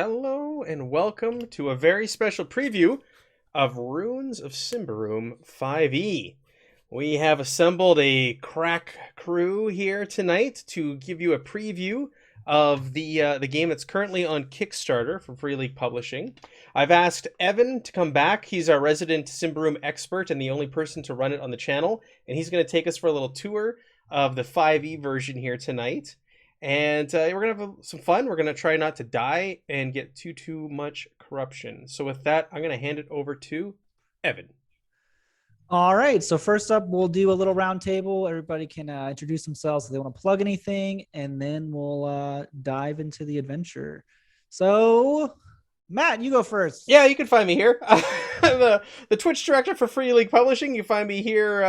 Hello and welcome to a very special preview of Ruins of Symbaroum 5e. We have assembled a crack crew here tonight to give you a preview of the game that's currently on Kickstarter for Free League Publishing. I've asked Evan to come back. He's our resident Symbaroum expert and the only person to run it on the channel, and he's going to take us for a little tour of the 5e version here tonight. And we're going to have some fun. We're going to try not to die and get too much corruption. So with that, I'm going to hand it over to Evan. All right. So first up, we'll do a little round table. Everybody can introduce themselves if they want to plug anything, and then we'll dive into the adventure. So, Matt, you go first. Yeah, you can find me here. I'm the Twitch director for Free League Publishing. You find me here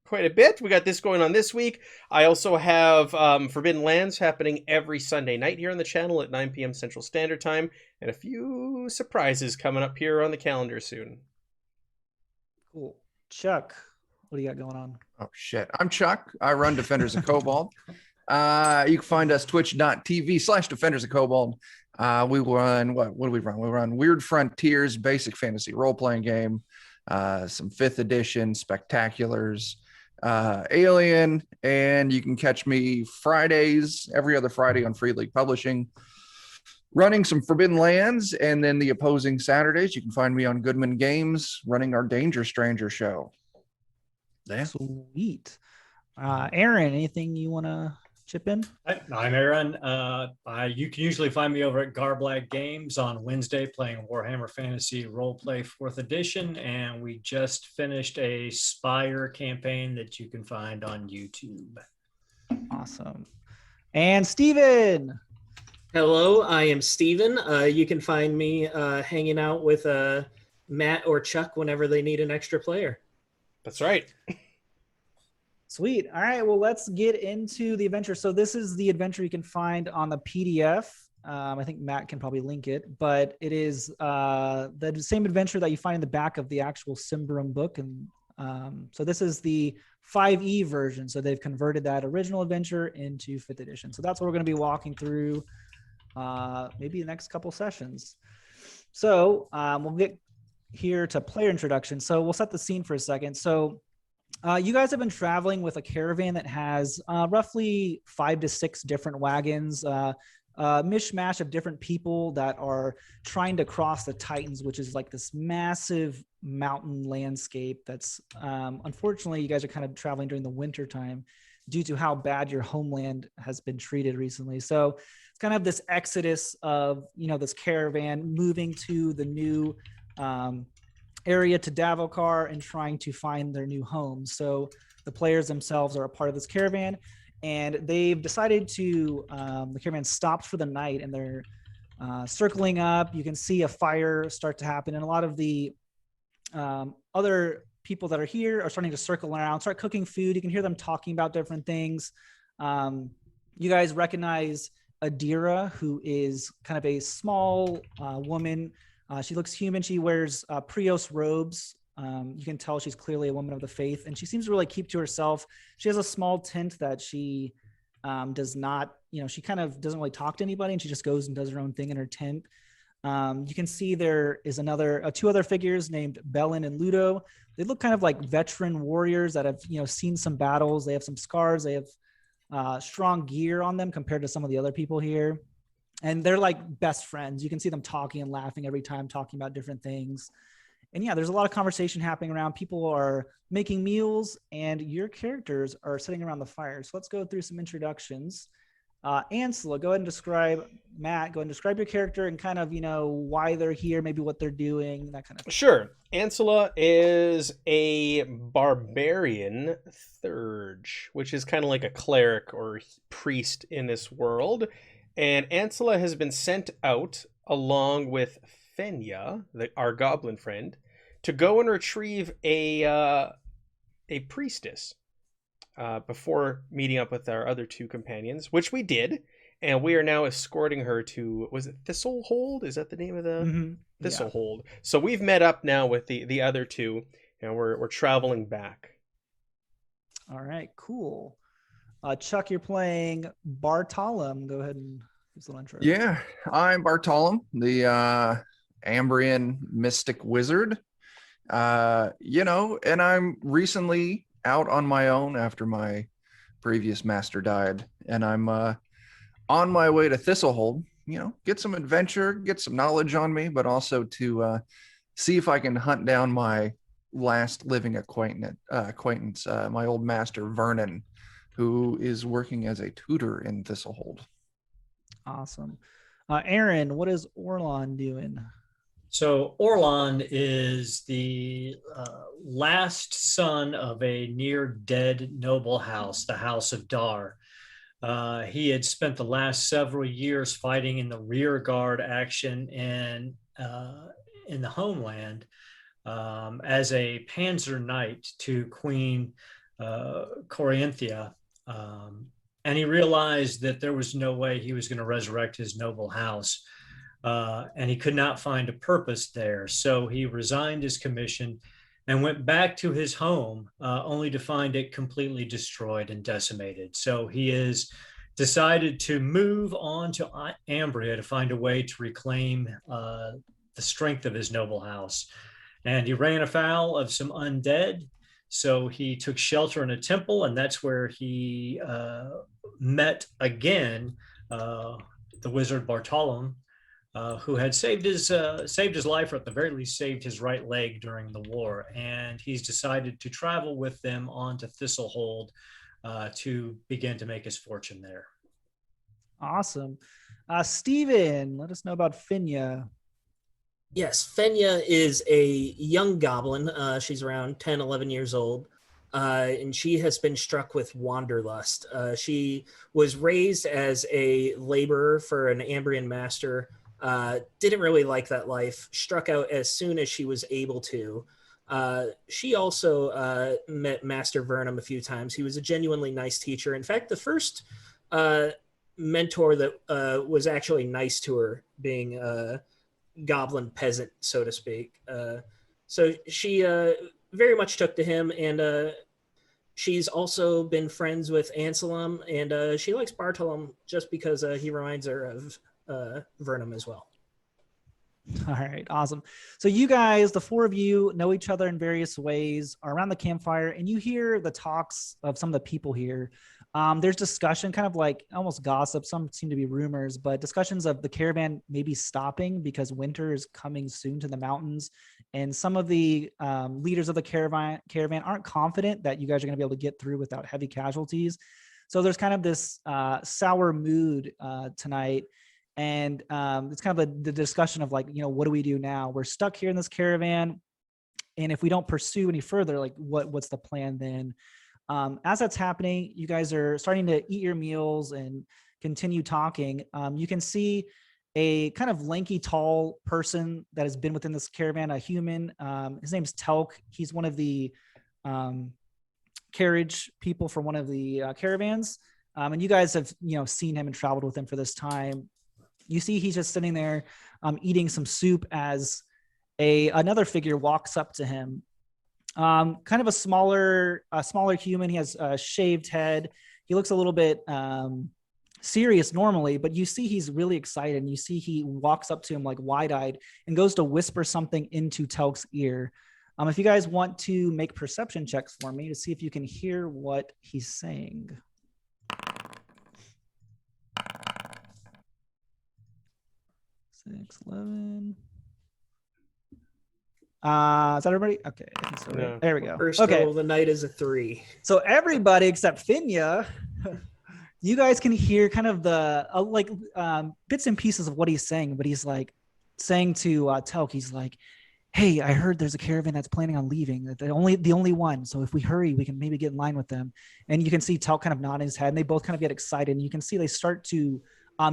quite a bit. We got this going on this week. I also have Forbidden Lands happening every Sunday night here on the channel at 9 p.m. Central Standard Time, and a few surprises coming up here on the calendar soon. Cool. Chuck, what do you got going on? Oh, shit. I'm Chuck. I run Defenders of Cobalt. You can find us twitch.tv/Defenders of Cobalt. We run, what do we run? We run Weird Frontiers, basic fantasy role-playing game, some 5th edition, spectaculars, Alien, and you can catch me Fridays, every other Friday on Free League Publishing, running some Forbidden Lands, and then the opposing Saturdays, you can find me on Goodman Games, running our Danger Stranger show. Yeah. Sweet. Aaron, anything you want to chip in? I'm Aaron. You can usually find me over at Garblag Games on Wednesday playing Warhammer Fantasy Roleplay 4th Edition, and we just finished a Spire campaign that you can find on YouTube. Awesome. And Steven. Hello, I am Steven. You can find me hanging out with Matt or Chuck whenever they need an extra player. That's right. Sweet. All right. Well, let's get into the adventure. So this is the adventure you can find on the PDF. I think Matt can probably link it, but it is the same adventure that you find in the back of the actual Symbaroum book. And so this is the 5e version. So they've converted that original adventure into 5th edition. So that's what we're going to be walking through maybe the next couple sessions. So we'll get here to player introduction. So we'll set the scene for a second. So you guys have been traveling with a caravan that has roughly 5 to 6 different wagons, mishmash of different people that are trying to cross the Titans, which is like this massive mountain landscape that's unfortunately you guys are kind of traveling during the winter time due to how bad your homeland has been treated recently. So it's kind of this exodus of, this caravan moving to the new area to Davokar and trying to find their new home. So the players themselves are a part of this caravan, and they've decided to, the caravan stopped for the night, and they're circling up. You can see a fire start to happen, and a lot of the other people that are here are starting to circle around, start cooking food. You can hear them talking about different things. You guys recognize Adira, who is kind of a small woman. She looks human. She wears Prios robes. You can tell she's clearly a woman of the faith, and she seems to really keep to herself. She has a small tent that she does not, she kind of doesn't really talk to anybody, and she just goes and does her own thing in her tent. You can see there is two other figures named Belen and Ludo. They look kind of like veteran warriors that have, seen some battles. They have some scars. They have strong gear on them compared to some of the other people here. And they're like best friends. You can see them talking and laughing every time, talking about different things. And yeah, there's a lot of conversation happening around. People are making meals, and your characters are sitting around the fire. So let's go through some introductions. Ansela, go ahead and describe, Matt, go ahead and describe your character and kind of, why they're here, maybe what they're doing, that kind of thing. Sure. Ansela is a barbarian thurge, which is kind of like a cleric or priest in this world. And Ansela has been sent out along with Fenya, our goblin friend, to go and retrieve a priestess before meeting up with our other 2 companions, which we did. And we are now escorting her to, was it Thistlehold? Is that the name of the Thistlehold? Yeah. So we've met up now with the other 2, and we're traveling back. All right, cool. Chuck, you're playing Bartalum. Go ahead and Just a little intro. Yeah, I'm Bartolom, the Ambrian mystic wizard. And I'm recently out on my own after my previous master died, and I'm on my way to Thistlehold. Get some adventure, get some knowledge on me, but also to see if I can hunt down my last living acquaintance, my old master Vernon, who is working as a tutor in Thistlehold. Awesome. Aaron, what is Orlan doing? So Orlan is the last son of a near dead noble house, the House of Dar. He had spent the last several years fighting in the rear guard action in the homeland as a Panzer Knight to Queen Corinthia. And he realized that there was no way he was going to resurrect his noble house. And he could not find a purpose there. So he resigned his commission and went back to his home, only to find it completely destroyed and decimated. So he has decided to move on to Ambria to find a way to reclaim the strength of his noble house. And he ran afoul of some undead. So he took shelter in a temple, and that's where he met again the wizard Bartolom, who had saved his life, or at the very least saved his right leg during the war. And he's decided to travel with them on to Thistlehold to begin to make his fortune there. Awesome. Steven, let us know about Finya. Yes, Fenya is a young goblin. She's around 10, 11 years old. And she has been struck with wanderlust. She was raised as a laborer for an Ambrian master. Didn't really like that life. Struck out as soon as she was able to. She also met Master Vernum a few times. He was a genuinely nice teacher. In fact, the first mentor that was actually nice to her, being a goblin peasant, so to speak. So she very much took to him, and she's also been friends with Anselm, and she likes Bartolom just because he reminds her of Vernum as well. All right, awesome. So you guys, the four of you, know each other in various ways, are around the campfire, and you hear the talks of some of the people here. There's discussion, kind of like almost gossip. Some seem to be rumors, but discussions of the caravan maybe stopping because winter is coming soon to the mountains. And some of the leaders of the caravan aren't confident that you guys are going to be able to get through without heavy casualties. So there's kind of this sour mood tonight. And it's kind of the discussion of like, what do we do now? We're stuck here in this caravan. And if we don't pursue any further, like what's the plan then? As that's happening, you guys are starting to eat your meals and continue talking. You can see a kind of lanky, tall person that has been within this caravan, a human. His name's Telk. He's one of the carriage people for one of the caravans. And you guys have, seen him and traveled with him for this time. You see he's just sitting there eating some soup as another figure walks up to him. Kind of a smaller human. He has a shaved head. He looks a little bit serious normally, but you see he's really excited. And you see he walks up to him like wide-eyed and goes to whisper something into Telk's ear. If you guys want to make perception checks for me to see if you can hear what he's saying. 6, 11. Is that everybody? Okay. I think so, right? No. There we go. First Okay. roll of the night is a 3. So everybody except Finya, you guys can hear kind of the bits and pieces of what he's saying, but he's like saying to Telk, he's like, "Hey, I heard there's a caravan that's planning on leaving. The only one. So if we hurry, we can maybe get in line with them." And you can see Telk kind of nodding his head, and they both kind of get excited. And you can see they start to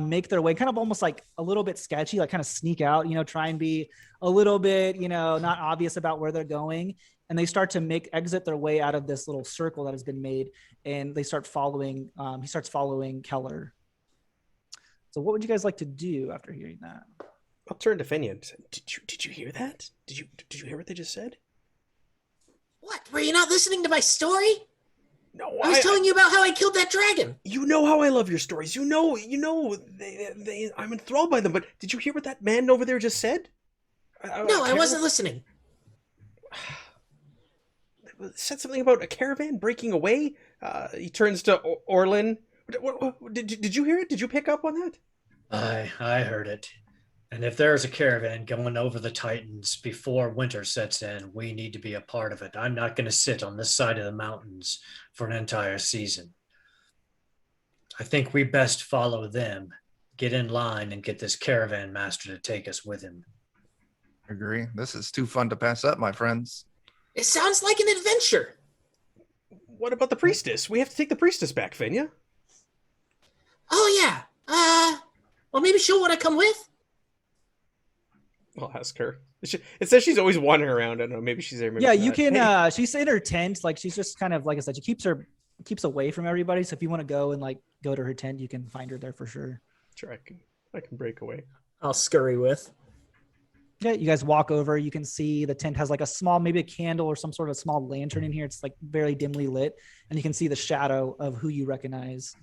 make their way, kind of almost like a little bit sketchy, like kind of sneak out, try and be a little bit, not obvious about where they're going. And they start to exit their way out of this little circle that has been made. And they start following, he starts following Keller. So what would you guys like to do after hearing that? I'll turn to Finian. Did you hear that? Did you hear what they just said? What? Were you not listening to my story? No, I was telling you about how I killed that dragon. You know how I love your stories. You know, I'm enthralled by them. But did you hear what that man over there just said? No, I wasn't listening. Said something about a caravan breaking away. He turns to Orlan. Did you hear it? Did you pick up on that? I heard it. And if there's a caravan going over the Titans before winter sets in, we need to be a part of it. I'm not going to sit on this side of the mountains for an entire season. I think we best follow them, get in line, and get this caravan master to take us with him. Agree. This is too fun to pass up, my friends. It sounds like an adventure. What about the priestess? We have to take the priestess back, Fenya. Oh, yeah. Well, maybe she'll want to come with. I'll ask her. It says she's always wandering around. I don't know. Maybe she's there. Maybe Yeah, she's you not. can. Hey. She's in her tent. Like she's just kind of like I said. She keeps away from everybody. So if you want to go and like go to her tent, you can find her there for sure. Sure, I can break away. I'll scurry with. Yeah, you guys walk over. You can see the tent has like a small, maybe a candle or some sort of small lantern in here. It's like very dimly lit, and you can see the shadow of who you recognize.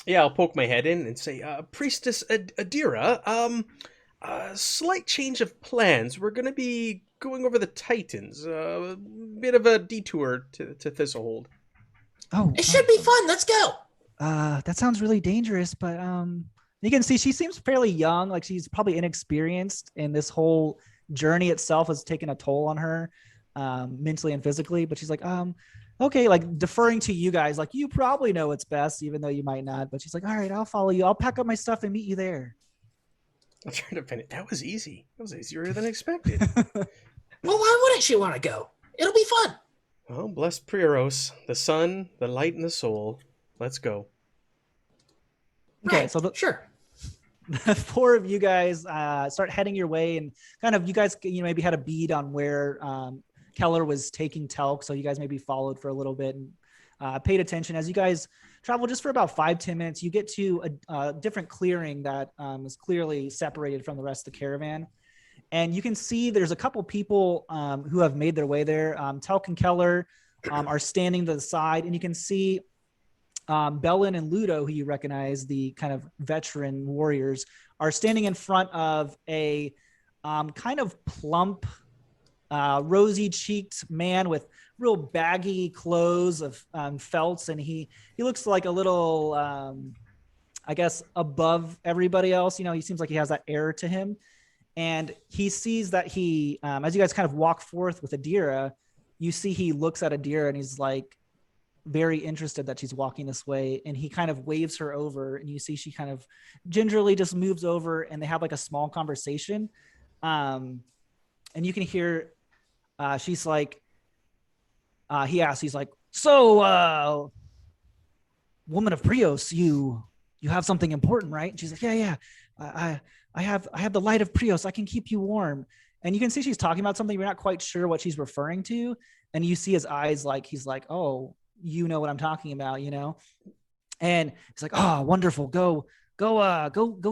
Yeah, I'll poke my head in and say, Priestess Adira, slight change of plans. We're going to be going over the Titans. A bit of a detour to Thistlehold. Oh, It should be fun. Let's go. that sounds really dangerous, but you can see she seems fairly young. Like she's probably inexperienced, and this whole journey itself has taken a toll on her, mentally and physically. But she's like, okay, like deferring to you guys, like you probably know what's best, even though you might not. But she's like, all right, I'll follow you. I'll pack up my stuff and meet you there. I'm trying to finish. That was easy. That was easier than expected. Well, why wouldn't she want to go? It'll be fun. Well, bless Prioros, the sun, the light, and the soul. Let's go. Okay, Right, so sure. the four of you guys start heading your way, and kind of you guys maybe had a bead on where Keller was taking Telk, so you guys maybe followed for a little bit and paid attention. As you guys travel just for about 5-10 minutes, you get to a different clearing that is clearly separated from the rest of the caravan. And you can see there's a couple people who have made their way there. Telk and Keller are standing to the side, and you can see Belen and Ludo, who you recognize, the kind of veteran warriors, are standing in front of a kind of plump, rosy-cheeked man with real baggy clothes of felts, and he looks like a little, I guess, above everybody else. You know, he seems like he has that air to him. And he sees that he, as you guys kind of walk forth with Adira, you see he looks at Adira and he's like very interested that she's walking this way. And he kind of waves her over, and you see she kind of gingerly just moves over, and they have like a small conversation. And you can hear, she's like, he asks, he's like, so, woman of Prios, you have something important, right? And she's like, yeah. I have the light of Prios. I can keep you warm. And you can see she's talking about something. You're not quite sure what she's referring to. And you see his eyes, like, he's like, oh, you know what I'm talking about, you know? And he's like, oh, wonderful. Go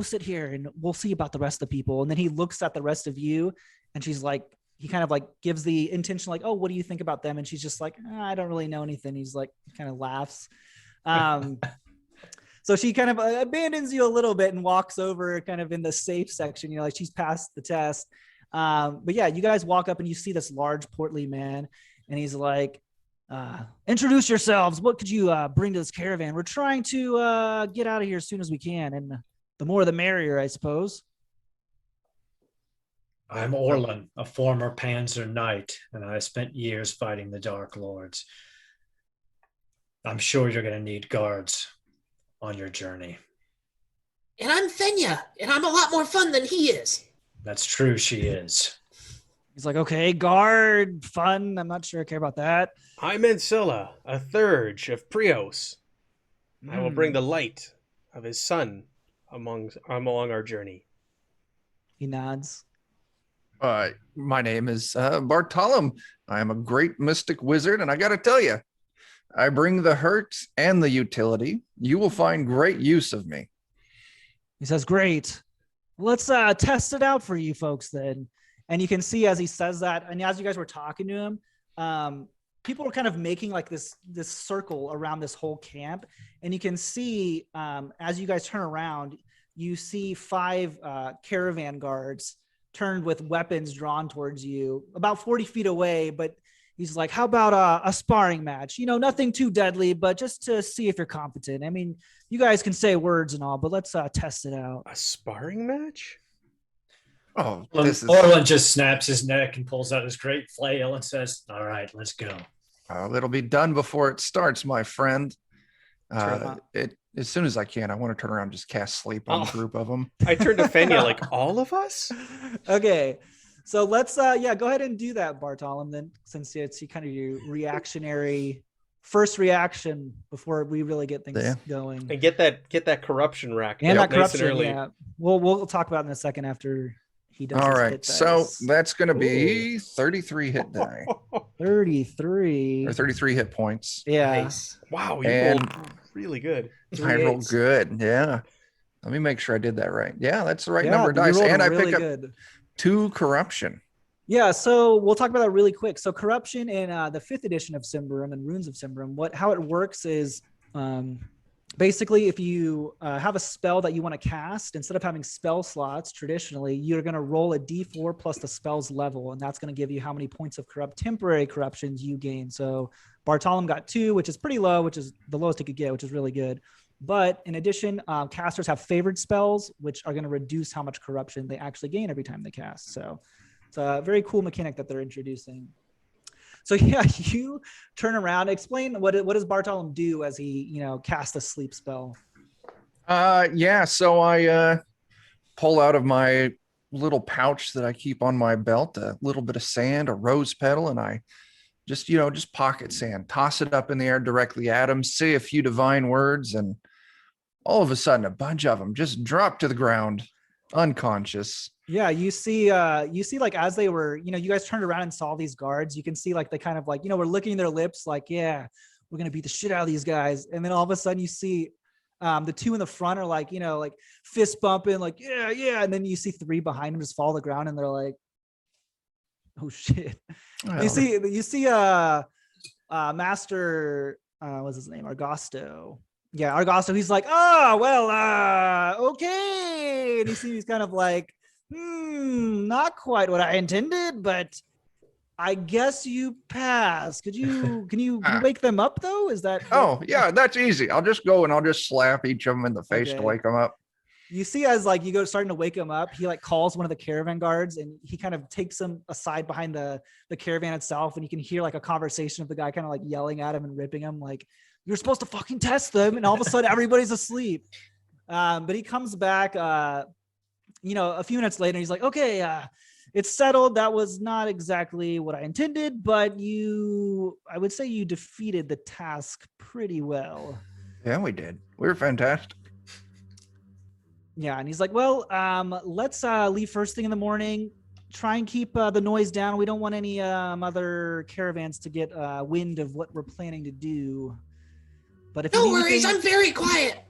sit here and we'll see about the rest of the people. And then he looks at the rest of you, and she's like, he kind of like gives the intention, like, oh, what do you think about them? And she's just like, I don't really know anything. He's like, kind of laughs. So she kind of abandons you a little bit and walks over kind of in the safe section. You know, like she's passed the test. But yeah, you guys walk up and you see this large portly man, and he's like, introduce yourselves. What could you bring to this caravan? We're trying to get out of here as soon as we can. And the more the merrier, I suppose. I'm Orlan, a former Panzer knight, and I spent years fighting the Dark Lords. I'm sure you're going to need guards on your journey. And I'm Fenya, and I'm a lot more fun than he is. That's true, she is. He's like, okay, guard, fun. I'm not sure I care about that. I'm Ancilla, a Thurge of Prios. I will bring the light of his sun along our journey. He nods. My name is Bartolom. I am a great mystic wizard, and I got to tell you, I bring the hurt and the utility. You will find great use of me. He says, great. Let's test it out for you folks then. And you can see as he says that, and as you guys were talking to him, people are kind of making like this circle around this whole camp, and you can see as you guys turn around, you see 5 caravan guards turned with weapons drawn towards you about 40 feet away. But he's like, how about a sparring match? You know, nothing too deadly, but just to see if you're competent. I mean, you guys can say words and all, but let's test it out. A sparring match? Oh, this is. Orlan just snaps his neck and pulls out his great flail and says, all right, let's go. It'll be done before it starts, my friend. Sure. As soon as I can, I want to turn around and just cast sleep on a group of them. I turned to Fenya like, all of us? Okay. So let's go ahead and do that, Bartolom, then, since it's kind of your reactionary first reaction before we really get things going. And get that corruption rack. And that nice and corruption, early. yeah. We'll talk about it in a second after he does. All his right, hit so dice. that's going to be 33 hit die 33 or 33 hit points. Yeah. Nice. Wow, you And- rolled really good. I rolled 3/8. good. Yeah. Let me make sure I did that right. Yeah, that's the right Yeah, number of you dice. rolled And I really pick up good. 2 corruption. Yeah, so we'll talk about that really quick. So corruption in the 5th edition of Symbaroum and Ruins of Symbaroum, how it works is basically if you have a spell that you want to cast, instead of having spell slots traditionally, you're going to roll a d4 plus the spell's level, and that's going to give you how many points of temporary corruptions you gain. So Bartolom got 2, which is pretty low, which is the lowest he could get, which is really good. But in addition, casters have favored spells, which are going to reduce how much corruption they actually gain every time they cast. So it's a very cool mechanic that they're introducing. So yeah, you turn around, explain what does Bartolom do as he, casts a sleep spell? Yeah, so I pull out of my little pouch that I keep on my belt a little bit of sand, a rose petal, and I just pocket sand, toss it up in the air directly at him, say a few divine words, and all of a sudden a bunch of them just drop to the ground unconscious. Yeah, you see like as they were, you guys turned around and saw these guards, you can see like they kind of like, were licking their lips like, yeah, we're going to beat the shit out of these guys. And then all of a sudden you see the 2 in the front are like, like fist bumping, like, yeah, yeah. And then you see 3 behind them just fall to the ground and they're like, oh shit. Well, You see Master, what's his name? Argosto. Yeah, Argosto. He's like, oh, well, okay. And you see he's kind of like, not quite what I intended, but I guess you pass. Can you wake them up though? Is that? Oh yeah, that's easy. I'll just go and I'll just slap each of them in the face to Okay. wake them up. You see, as like you go starting to wake him up, he like calls one of the caravan guards and he kind of takes him aside behind the caravan itself, and you can hear like a conversation of the guy kind of like yelling at him and ripping him like, you're supposed to fucking test them, and all of a sudden everybody's asleep. But he comes back a few minutes later, he's like, okay, it's settled. That was not exactly what I intended, but I would say you defeated the task pretty well. Yeah, we did. We were fantastic. Yeah, and he's like, well, let's leave first thing in the morning. Try and keep the noise down. We don't want any other caravans to get wind of what we're planning to do. But if No you need worries, anything- I'm very quiet.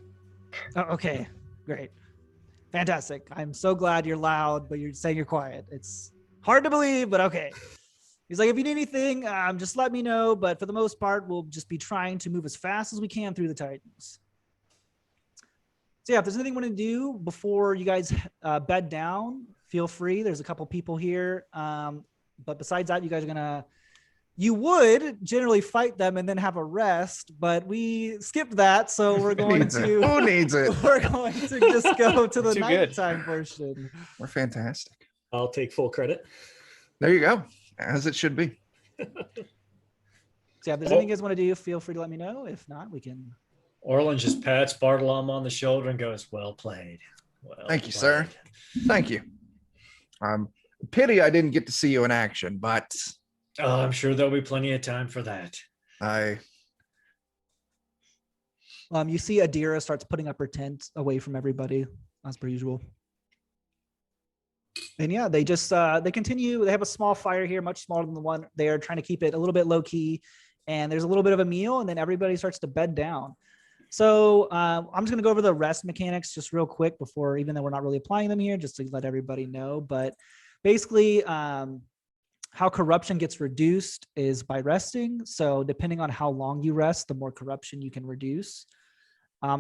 Oh, okay, great. Fantastic. I'm so glad you're loud, but you're saying you're quiet. It's hard to believe, but okay. He's like, if you need anything, just let me know. But for the most part, we'll just be trying to move as fast as we can through the Titans. So yeah, if there's anything you want to do before you guys bed down, feel free. There's a couple people here. But besides that, you would generally fight them and then have a rest, but we skipped that. So we're going to, Who needs it? we're going to just go to the Too good. nighttime portion. We're fantastic. I'll take full credit. There you go. As it should be. So yeah, if there's anything you guys want to do, feel free to let me know. If not, we can. Orlan just pats Bartolom on the shoulder and goes, well played. Well Thank you, sir. played." Thank you. Pity I didn't get to see you in action, but Oh, I'm sure there'll be plenty of time for that. You see Adira starts putting up her tent away from everybody as per usual. And yeah, they just they continue. They have a small fire here, much smaller than the one they are, trying to keep it a little bit low key. And there's a little bit of a meal, and then everybody starts to bed down. So I'm just gonna go over the rest mechanics just real quick before, even though we're not really applying them here, just to let everybody know. But basically, how corruption gets reduced is by resting. So depending on how long you rest, the more corruption you can reduce.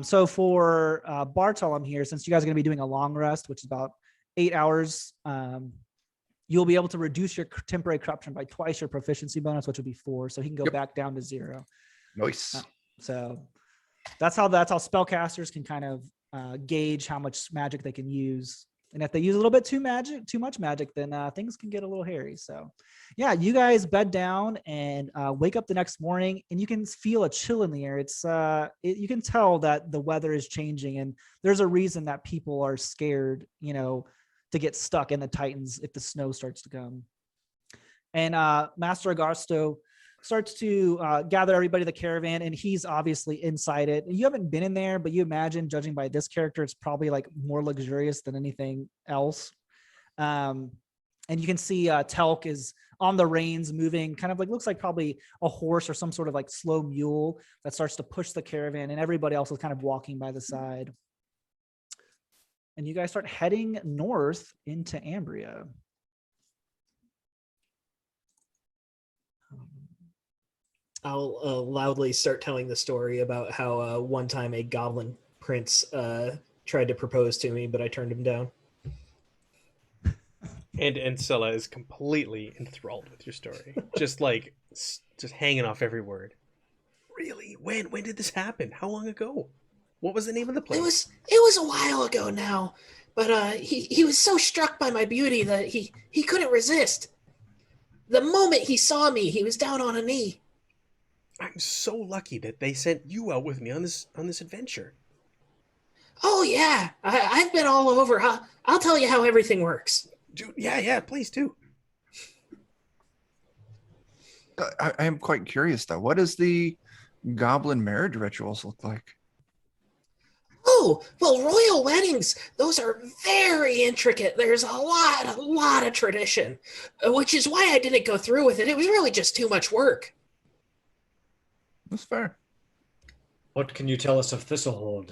So for Bartolom here, since you guys are going to be doing a long rest, which is about 8 hours, you'll be able to reduce your temporary corruption by twice your proficiency bonus, which would be 4. So he can go back down to 0. Nice. So that's how spellcasters can kind of gauge how much magic they can use. And if they use a little bit too much magic, then things can get a little hairy. So yeah, you guys bed down and wake up the next morning, and you can feel a chill in the air. You can tell that the weather is changing, and there's a reason that people are scared, to get stuck in the Titans if the snow starts to come. And Master Augusto starts to gather everybody to the caravan, and he's obviously inside it. You haven't been in there, but you imagine, judging by this character, it's probably like more luxurious than anything else. And you can see Telk is on the reins, moving, kind of like, looks like probably a horse or some sort of like slow mule that starts to push the caravan, and everybody else is kind of walking by the side. And you guys start heading north into Ambria. I'll loudly start telling the story about how one time a goblin prince tried to propose to me, but I turned him down. And Ancilla is completely enthralled with your story, just hanging off every word. Really? When did this happen? How long ago? What was the name of the place? It was a while ago now, but he was so struck by my beauty that he couldn't resist. The moment he saw me, he was down on a knee. I'm so lucky that they sent you out with me on this adventure. Oh yeah, I've been all over. I'll tell you how everything works. Dude, yeah, please do. I am quite curious though. What does the goblin marriage rituals look like? Oh, well, royal weddings, those are very intricate. There's a lot of tradition, which is why I didn't go through with it. It was really just too much work. That's fair. What can you tell us of Thistlehold?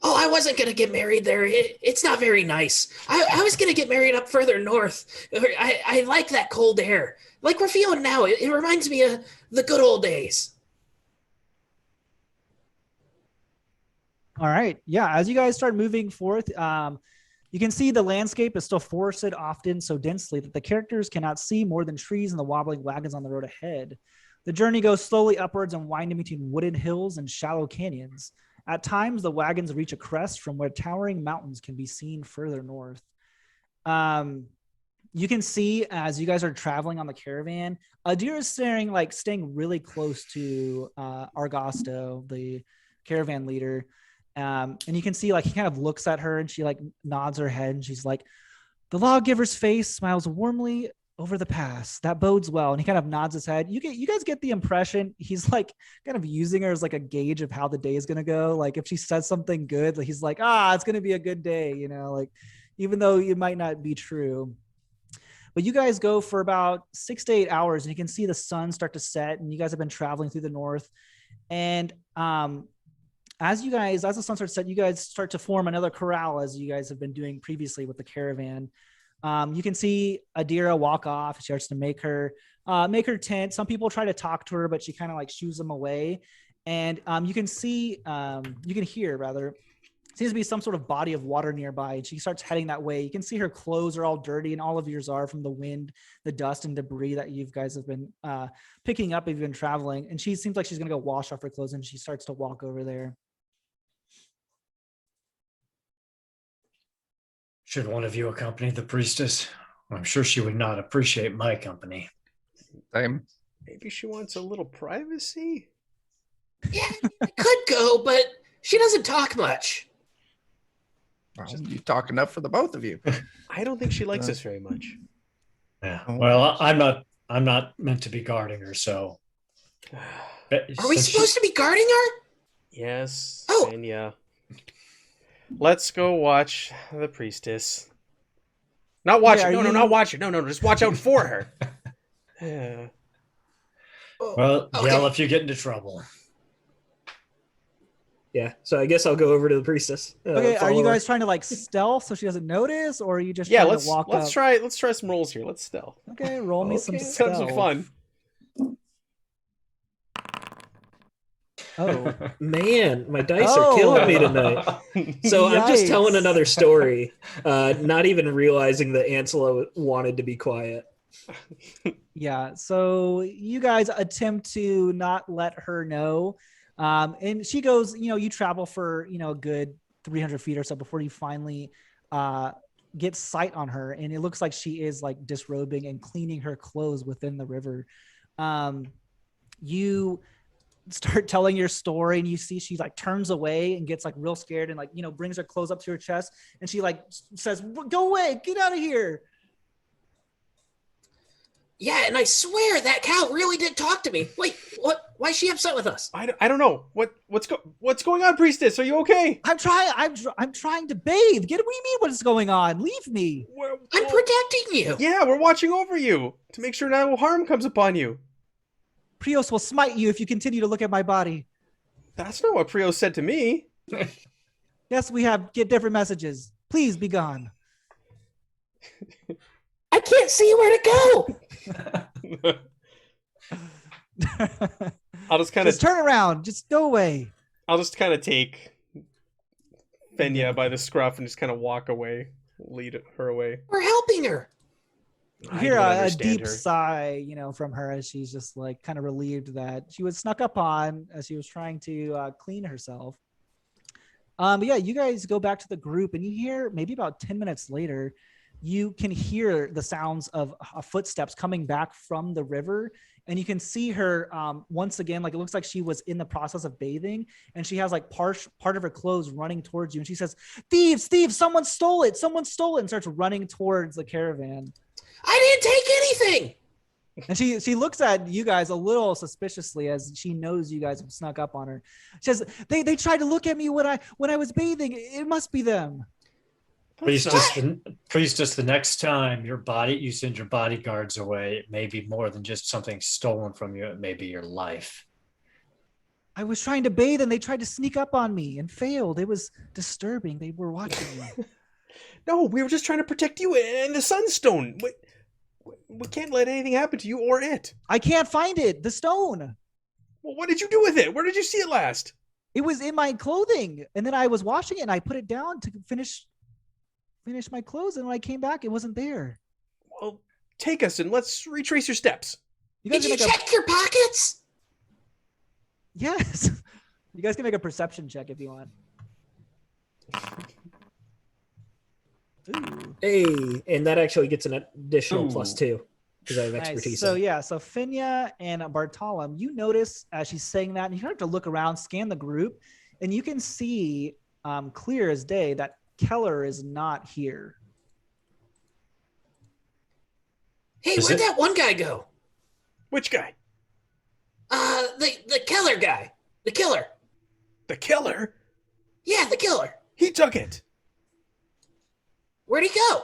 Oh, I wasn't going to get married there. It's not very nice. I was going to get married up further north. I like that cold air. Like we're feeling now. It reminds me of the good old days. All right. Yeah. As you guys start moving forth, you can see the landscape is still forested, often so densely that the characters cannot see more than trees and the wobbling wagons on the road ahead. The journey goes slowly upwards and winding between wooded hills and shallow canyons. At times, the wagons reach a crest from where towering mountains can be seen further north. You can see as you guys are traveling on the caravan, Adir is staying really close to Argosto, the caravan leader. And you can see he kind of looks at her and she nods her head and she's like, the lawgiver's face smiles warmly over the past. That bodes well. And he kind of nods his head. You guys get the impression he's kind of using her as a gauge of how the day is going to go. If she says something good, he's like, it's going to be a good day, even though it might not be true. But you guys go for about 6 to 8 hours and you can see the sun start to set, and you guys have been traveling through the north. And, as the sun starts to set, you guys start to form another corral as you guys have been doing previously with the caravan. You can see Adira walk off. She starts to make her tent. Some people try to talk to her, but she kind of shoos them away. And you can hear seems to be some sort of body of water nearby. And she starts heading that way. You can see her clothes are all dirty, and all of yours are from the wind, the dust and debris that you guys have been picking up as you've been traveling. And she seems like she's going to go wash off her clothes, and she starts to walk over there. Should one of you accompany the priestess? I'm sure she would not appreciate my company. Same. Maybe she wants a little privacy? Yeah, I could go, but she doesn't talk much. Well, you talk enough for the both of you. I don't think she likes us very much. Yeah. Well, I'm not meant to be guarding her, so. Are we supposed to be guarding her? Yes. Oh. And yeah. Let's go watch the priestess. Not watch it. No, not watch it. No, just watch out for her. Yeah. Well, Okay. yell if you get into trouble. Yeah, so I guess I'll go over to the priestess. Okay, are follow you her. guys trying to like stealth so she doesn't notice, or are you just Yeah, trying let's to walk let's up? try some rolls here. Let's stealth. Okay, roll me some Okay, let's have some stealth. fun. Oh, Man, my dice are killing me tonight. So I'm just telling Yikes. another story, not even realizing that Ansela wanted to be quiet. yeah. So you guys attempt to not let her know, and she goes. You travel for a good 300 feet or so before you finally get sight on her, and it looks like she is like disrobing and cleaning her clothes within the river. You start telling your story, and you see she like turns away and gets like real scared, and like brings her clothes up to her chest, and she like says, "Go away, get out of here." Yeah, and I swear that cow really did talk to me. Wait, what? Why is she upset with us? I don't know what's going on, priestess. Are you okay? I'm trying to bathe. What do you mean? What is going on? Leave me. I'm protecting you. Yeah, we're watching over you to make sure no harm comes upon you. Prios will smite you if you continue to look at my body. That's not what Prios said to me. Yes, we get different messages. Please be gone. I can't see where to go. I'll just kind of Just turn around. Just go away. I'll just kind of take Fenya by the scruff and just kind of walk away, lead her away. We're helping her. You hear a deep sigh, from her as she's just like kind of relieved that she was snuck up on as she was trying to clean herself. But yeah, you guys go back to the group, and you hear maybe about 10 minutes later, you can hear the sounds of footsteps coming back from the river, and you can see her once again. Like it looks like she was in the process of bathing, and she has like part of her clothes running towards you, and she says, "Thieves! Thieves! Someone stole it! Someone stole it!" and starts running towards the caravan. I didn't take anything. And she looks at you guys a little suspiciously as she knows you guys have snuck up on her. She says, "They tried to look at me when I was bathing. It must be them." Priestess, the next time you send your bodyguards away, it may be more than just something stolen from you. It may be your life. I was trying to bathe and they tried to sneak up on me and failed. It was disturbing. They were watching me. No, we were just trying to protect you and the Sunstone. We can't let anything happen to you or it. I can't find it. The stone. Well, what did you do with it? Where did you see it last? It was in my clothing, and then I was washing it and I put it down to finish my clothes, and when I came back, it wasn't there. Well, take us and let's retrace your steps. Did you check your pockets? Yes. You guys can make a perception check if you want. Ooh. Hey, and that actually gets an additional +2 because I have expertise. Nice. So Fenya and Bartolom, you notice as she's saying that, and you have to look around, scan the group, and you can see clear as day that Keller is not here. Hey, where'd that one guy go? Which guy? The Keller guy. The killer. The killer? Yeah, the killer. He took it. Where'd he go?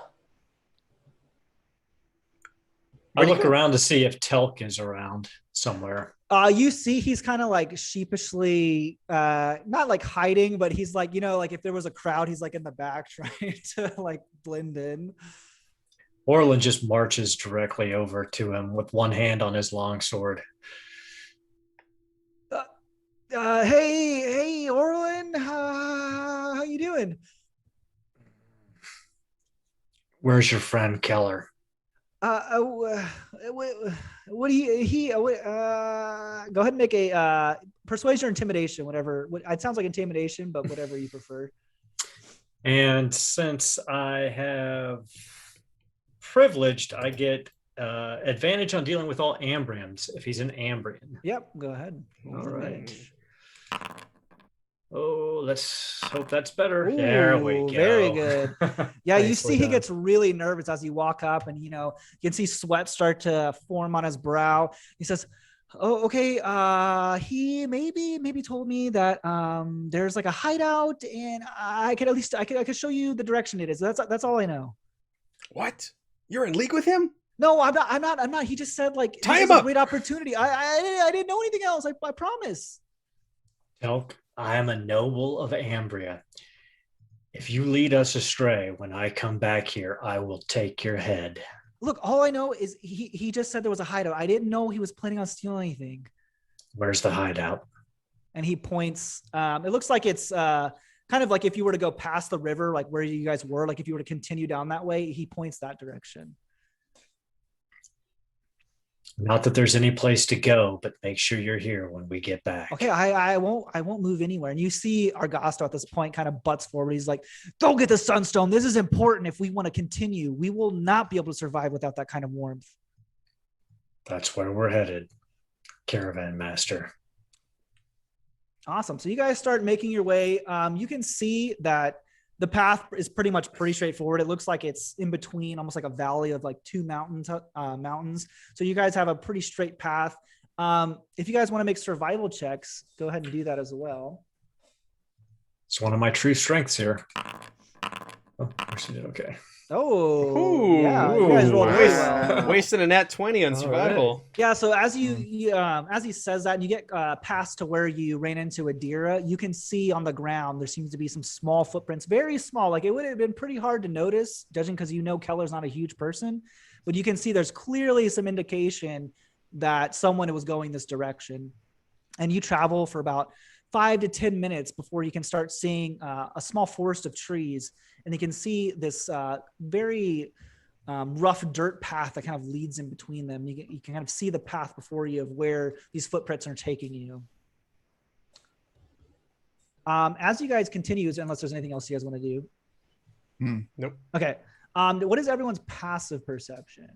I look around to see if Telk is around somewhere. You see he's kind of like sheepishly, not like hiding, but he's like, like if there was a crowd, he's like in the back trying to like blend in. Orlan just marches directly over to him with one hand on his longsword. Hey, Orlan, how you doing? Where's your friend Keller? What do you, go ahead and make a persuasion or intimidation, whatever. It sounds like intimidation, but whatever you prefer. And since I have privileged, I get advantage on dealing with all Ambrians if he's an Ambrian. Yep, go ahead. All right. Oh, let's hope that's better. Ooh, there we go. Very good. Yeah, you see he done. gets really nervous as you walk up, and you can see sweat start to form on his brow. He says, "Oh, okay. He maybe told me that there's like a hideout, and I could show you the direction it is. That's all I know." What? You're in league with him? No, I'm not. He just said like Tie this him is a up. great opportunity. I didn't know anything else. I promise. Telk, I am a noble of Ambria. If you lead us astray, when I come back here, I will take your head. Look, all I know is he just said there was a hideout. I didn't know he was planning on stealing anything. Where's the hideout? And he points. It looks like it's kind of like if you were to go past the river, like where you guys were, like if you were to continue down that way, he points that direction. Not that there's any place to go, but make sure you're here when we get back. Okay, I won't move anywhere. And you see Argasto at this point kind of butts forward. He's like, "Go get the Sunstone. This is important if we want to continue. We will not be able to survive without that kind of warmth." That's where we're headed, Caravan Master. Awesome. So you guys start making your way. You can see that the path is pretty straightforward. It looks like it's in between, almost like a valley of like two mountains. So you guys have a pretty straight path. If you guys want to make survival checks, go ahead and do that as well. It's one of my true strengths here. Oh, she did okay. Oh, Ooh, yeah. You guys rolled really wow. well. Wasting a nat 20 on All survival. Yeah, so as as he says that, and you get past to where you ran into Adira, you can see on the ground there seems to be some small footprints, very small. Like it would have been pretty hard to notice, judging because you know Keller's not a huge person, but you can see there's clearly some indication that someone was going this direction. And you travel for about 5 to 10 minutes before you can start seeing a small forest of trees, and you can see this very rough dirt path that kind of leads in between them. You can kind of see the path before you of where these footprints are taking you. As you guys continue, unless there's anything else you guys want to do. Nope. Okay. What is everyone's passive perception?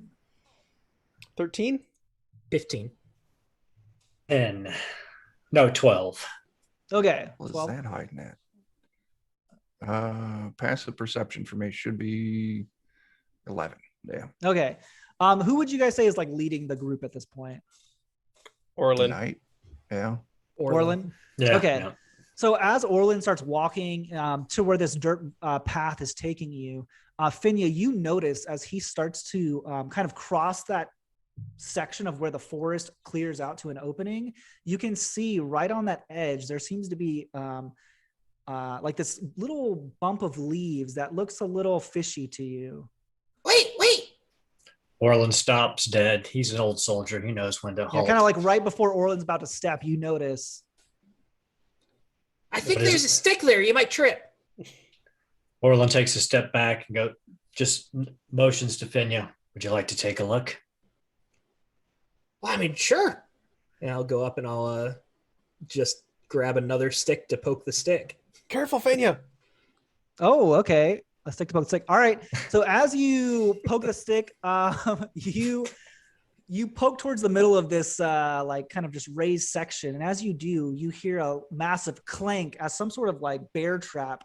13? 15. 10. No, 12. Okay. What 12. is that hiding at? Passive perception for me should be 11. Yeah. Okay. Who would you guys say is like leading the group at this point? Orlan. Tonight. Yeah. Orlan? Yeah. Okay. Yeah. So as Orlan starts walking to where this dirt path is taking you, Finya, you notice as he starts to kind of cross that section of where the forest clears out to an opening, you can see right on that edge, there seems to be like this little bump of leaves that looks a little fishy to you. Wait. Orlan stops dead. He's an old soldier. He knows when to Yeah, halt. kind of like right before Orlan's about to step, you notice. I think What is there's it? a stick there. You might trip. Orlan takes a step back and just motions to Finya. Would you like to take a look? Well, I mean, sure. And I'll go up and I'll just grab another stick to poke the stick. Careful, Fenya. Oh, okay. A stick to poke the stick. All right. So as you poke the stick, you poke towards the middle of this like kind of just raised section. And as you do, you hear a massive clank as some sort of like bear trap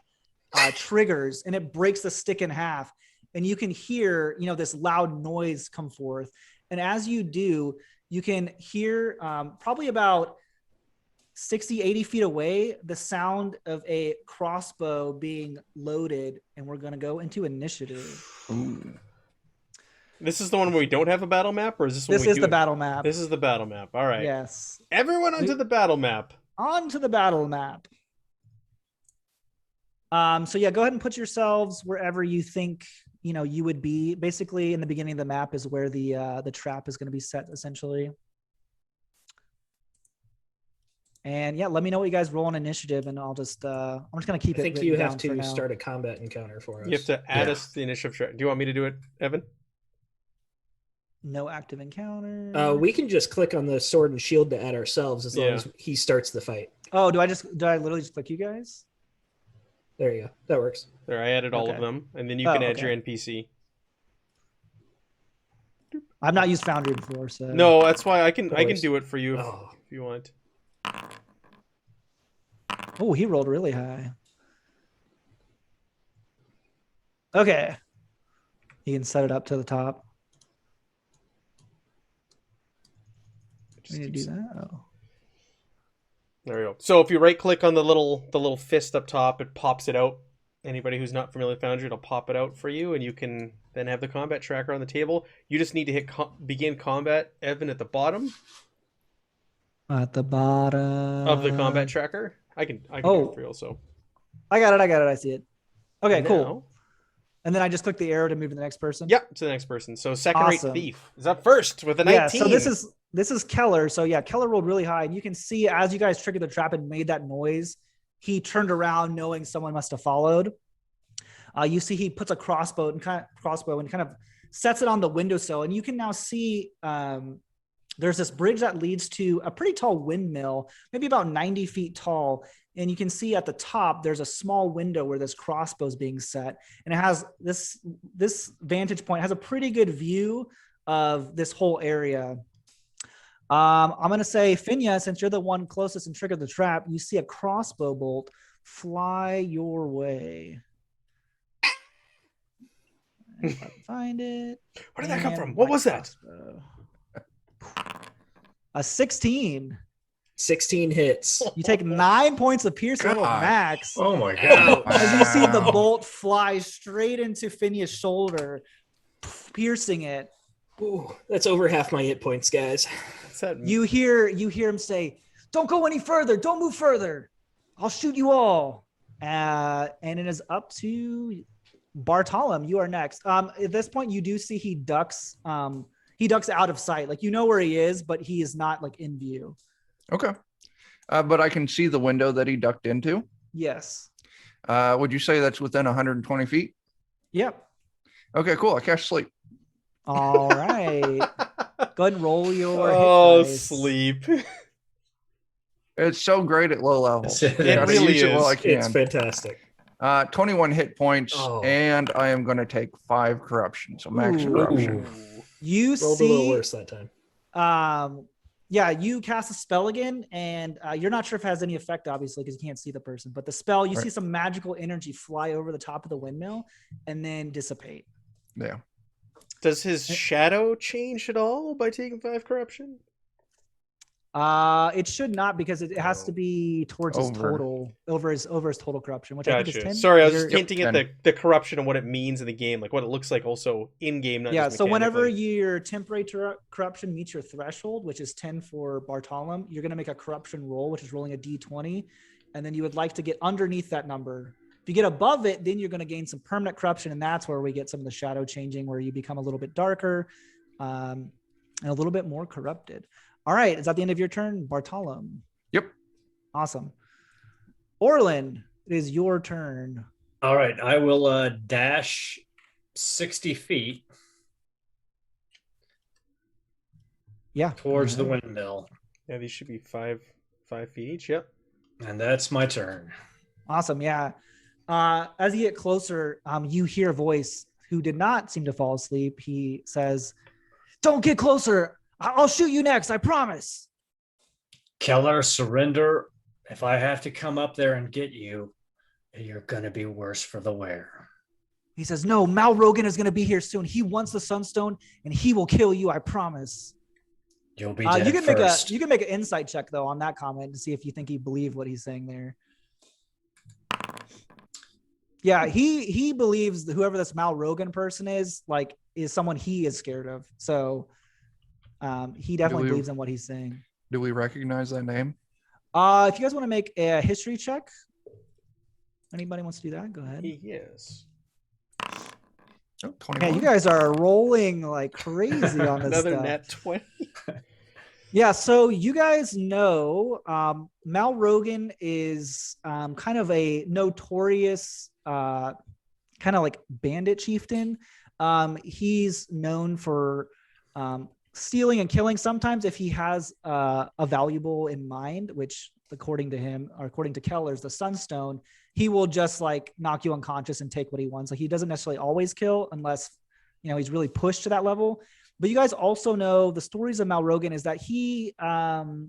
triggers, and it breaks the stick in half. And you can hear, this loud noise come forth. And as you do, you can hear probably about 60, 80 feet away, the sound of a crossbow being loaded. And we're going to go into initiative. Ooh. This is the one where we don't have a battle map, or is this one This is the battle map. This is the battle map. All right. Yes. Everyone onto the battle map. On to the battle map. So yeah, go ahead and put yourselves wherever you think you would be. Basically, in the beginning of the map is where the trap is going to be set, essentially. And yeah, let me know what you guys roll on initiative, and I'm just gonna keep I it. think written you down have for to now. start a combat encounter for us. You have to add Yeah. us to the initiative track. Do you want me to do it, Evan? No active encounter. We can just click on the sword and shield to add ourselves as long Yeah. as he starts the fight. Oh, do I literally just click you guys? There you go. That works. There, I added all of Okay. them, and then you Oh, can add okay. your NPC. I've not used Foundry before, so No, that's why I can course. do it for you Oh. if you want. Oh, he rolled really high. Okay. You can set it up to the top. Just We need to keeps- do that. Oh. There we go. So if you right click on the little fist up top, it pops it out. Anybody who's not familiar with Foundry, it'll pop it out for you, and you can then have the combat tracker on the table. You just need to hit begin combat, Evan, at the bottom At the bottom of the combat tracker. I can do Oh. it for you also. I got it. I see it. Okay, Now- cool. And then I just click the arrow to move to the next person. Yep, to the next person. So second-rate Awesome. thief is up first with a 19. Yeah, so this is Keller. So yeah, Keller rolled really high, and you can see as you guys triggered the trap and made that noise, he turned around knowing someone must have followed. You see he puts a crossbow and kind of sets it on the windowsill, and you can now see there's this bridge that leads to a pretty tall windmill, maybe about 90 feet tall. And you can see at the top, there's a small window where this crossbow is being set. And it has this vantage point, has a pretty good view of this whole area. I'm going to say, Finya, since you're the one closest and triggered the trap, you see a crossbow bolt fly your way. If I can find it. Where did that come from? What was that? A 16. 16 hits. You take 9 points of piercing level God. max. Oh my god. As you see the Wow. bolt fly straight into Finya's shoulder, piercing it. Ooh, that's over half my hit points, guys. What's that? You hear him say, "Don't go any further. Don't move further. I'll shoot you all." And it is up to Bartolom. You are next. At this point, you do see he ducks. He ducks out of sight. Like, you know where he is, but he is not like in view. Okay. But I can see the window that he ducked into. Yes. Would you say that's within 120 feet? Yep. Okay, cool. I cast sleep. All right. Go ahead and roll your Oh, hit dice. sleep. It's so great at low level. It Gotta really use it while I is. It's can. fantastic. 21 hit points, Oh. and I am going to take 5 corruption. So max Ooh. corruption. You Rolled a little see, worse that time. yeah, you cast a spell again, and you're not sure if it has any effect, obviously, because you can't see the person. But the spell, you Right. see some magical energy fly over the top of the windmill and then dissipate. Yeah. Does his shadow change at all by taking 5 corruption? It should not, because it has to be towards his Over. total, over his total corruption, which I think is Gotcha. 10. Sorry, I was You're- just hinting at 10. the corruption and what it means in the game, like what it looks like also in game. Not Yeah, just so whenever mechanically. your temporary corruption meets your threshold, which is 10 for Bartolom, you're going to make a corruption roll, which is rolling a d20, and then you would like to get underneath that number. If you get above it, then you're going to gain some permanent corruption, and that's where we get some of the shadow changing, where you become a little bit darker and a little bit more corrupted. All right, is that the end of your turn, Bartolom? Yep. Awesome. Orlan, it is your turn. All right, I will dash 60 feet Yeah. towards the windmill, Yeah, these should be 5 feet each. Yep. and that's my turn. Awesome. Yeah. As you get closer, you hear a voice who did not seem to fall asleep. He says, "Don't get closer. I'll shoot you next. I promise." Keller, surrender. If I have to come up there and get you, you're gonna be worse for the wear. He says, "No, Mal Rogan is going to be here soon. He wants the Sunstone and he will kill you. I promise." You'll be dead You can first. make an insight check though on that comment to see if you think he believed what he's saying there. Yeah, he believes that whoever this Mal Rogan person is someone he is scared of. So he definitely believes in what he's saying. Do we recognize that name? If you guys want to make a history check, anybody wants to do that, go ahead. He is. Oh, 21. Yeah, you guys are rolling like crazy on this Another stuff. nat 20. Yeah, so you guys know Mal Rogan is kind of a notorious kind of like bandit chieftain. He's known for stealing and killing sometimes if he has a valuable in mind, which according to him, or according to Keller's the Sunstone, he will just like knock you unconscious and take what he wants. Like he doesn't necessarily always kill unless, he's really pushed to that level. But you guys also know the stories of Mal Rogan is that he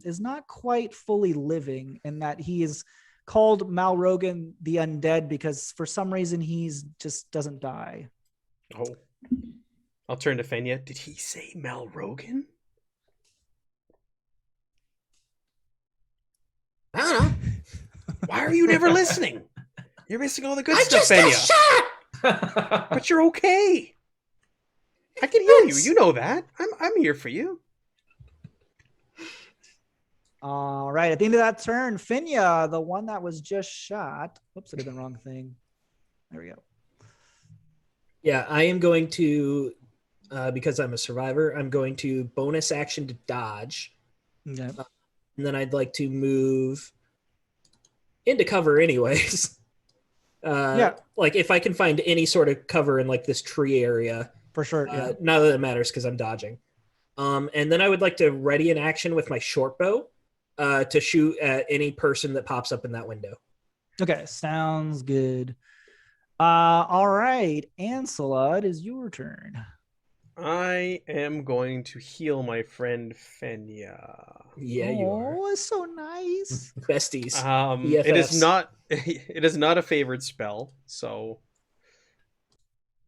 is not quite fully living, and that he is called Mal Rogan the Undead because for some reason he's just doesn't die. Oh. I'll turn to Fenya. Did he say Mal Rogan? I don't know. Why are you never listening? You're missing all the good I stuff, just got Fenya. shot. But you're okay. I can hear you. You know that. I'm here for you. All right. At the end of that turn, Finya, the one that was just shot. Whoops, I did the wrong thing. There we go. Yeah, I am going to, because I'm a survivor, I'm going to bonus action to dodge. Okay. And then I'd like to move into cover anyways. Yeah. Like if I can find any sort of cover in like this tree area. For sure. Yeah. Not that it matters because I'm dodging. And then I would like to ready an action with my short bow to shoot at any person that pops up in that window. Okay. Sounds good. All right. Ansela, it is your turn. I am going to heal my friend Fenya. Yeah, you are. Oh, it's so nice. Besties. It is BFFs. not. It is not a favored spell, so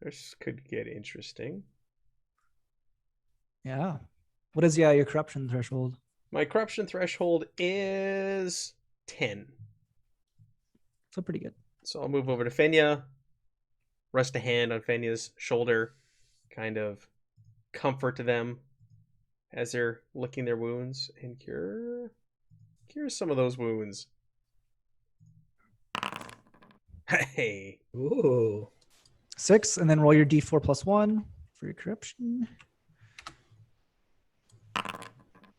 this could get interesting. Yeah. What is your corruption threshold? My corruption threshold is 10. So pretty good. So I'll move over to Fenya, rest a hand on Fenya's shoulder, kind of comfort them as they're licking their wounds, and cure some of those wounds. Hey. Ooh. 6, and then roll your d4 plus 1 for your corruption.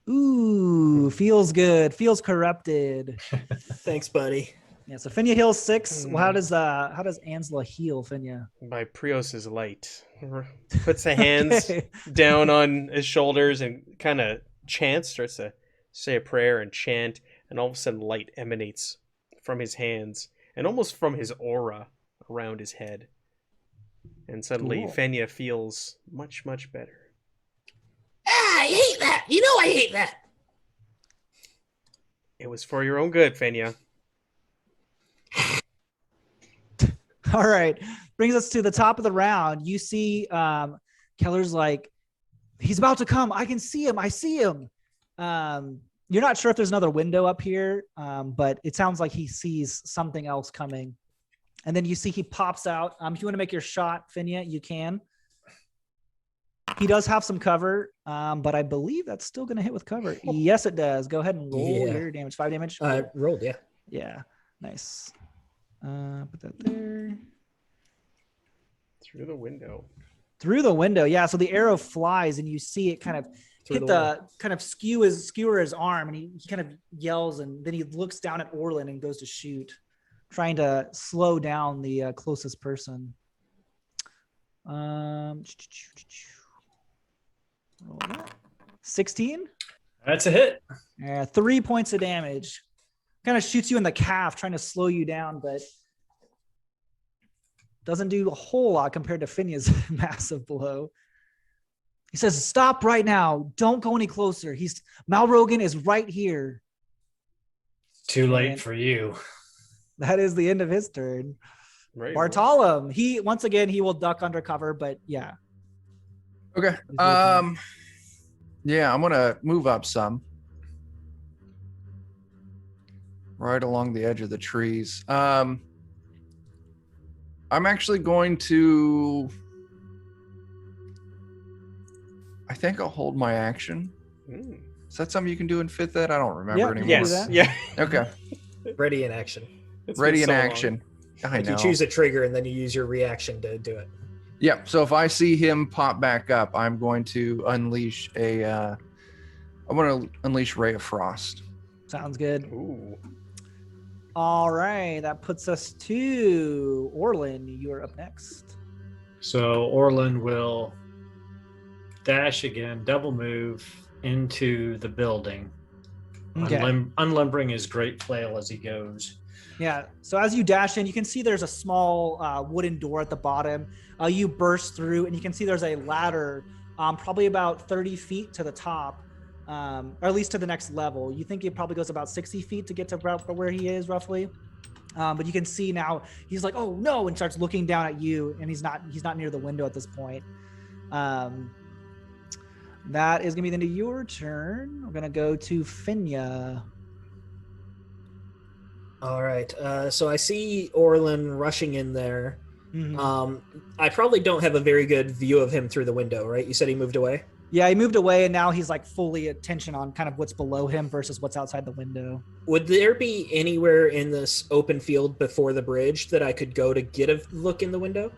Ooh, feels good. Feels corrupted. Thanks, buddy. Yeah, so Finya heals 6. Well, how does Ansela heal Finya? By Prios's light. Puts the hands Okay. down on his shoulders and kind of starts to say a prayer and chant, and all of a sudden light emanates from his hands and almost from his aura around his head. And suddenly Cool. Fenya feels much, much better. I hate that. You know I hate that. It was for your own good, Fenya. All right. Brings us to the top of the round. You see Keller's like, he's about to come. I can see him. I see him. You're not sure if there's another window up here, but it sounds like he sees something else coming. And then you see he pops out. If you want to make your shot, Finya, you can. He does have some cover, but I believe that's still going to hit with cover. Yes, it does. Go ahead and roll your damage. 5 damage. Rolled, yeah. Yeah. Nice. Put that there. Through the window. Through the window, yeah. So the arrow flies, and you see it kind of hit kind of skewer his arm, and he kind of yells, and then he looks down at Orlan and goes to shoot, trying to slow down the closest person. Roll that. 16. That's a hit. 3 points of damage. Kind of shoots you in the calf, trying to slow you down, but doesn't do a whole lot compared to Finya's massive blow. He says, "Stop right now. Don't go any closer. Malrogan is right here." Too late And for you. that is the end of his turn. Right. Bartalum, he will duck under cover, but yeah. Okay. Yeah, I'm gonna move up some. Right along the edge of the trees. I'm actually going to. I think I'll hold my action. Is that something you can do in fifth ed? I don't remember anymore. Yes. Yeah. Okay. Ready in action. It's Ready been in so long. action. I Like know. you choose a trigger and then you use your reaction to do it. Yep. So if I see him pop back up, I'm going to unleash I want to unleash Ray of Frost. Sounds good. Ooh. All right, that puts us to Orlan. You're up next. So Orlan will dash again, double move into the building, Okay. unlimbering his great flail as he goes. Yeah. So as you dash in, you can see there's a small wooden door at the bottom. You burst through, and you can see there's a ladder, probably about 30 feet to the top, or at least to the next level. You think it probably goes about 60 feet to get to where he is, roughly. But you can see now he's like, "Oh no!" and starts looking down at you, and he's not near the window at this point. That is gonna be the end of your turn. We're gonna go to Finya. All right. So I see Orlan rushing in there. Mhm. I probably don't have a very good view of him through the window, right? You said he moved away? Yeah, he moved away, and now he's like fully attention on kind of what's below him versus what's outside the window. Would there be anywhere in this open field before the bridge that I could go to get a look in the window?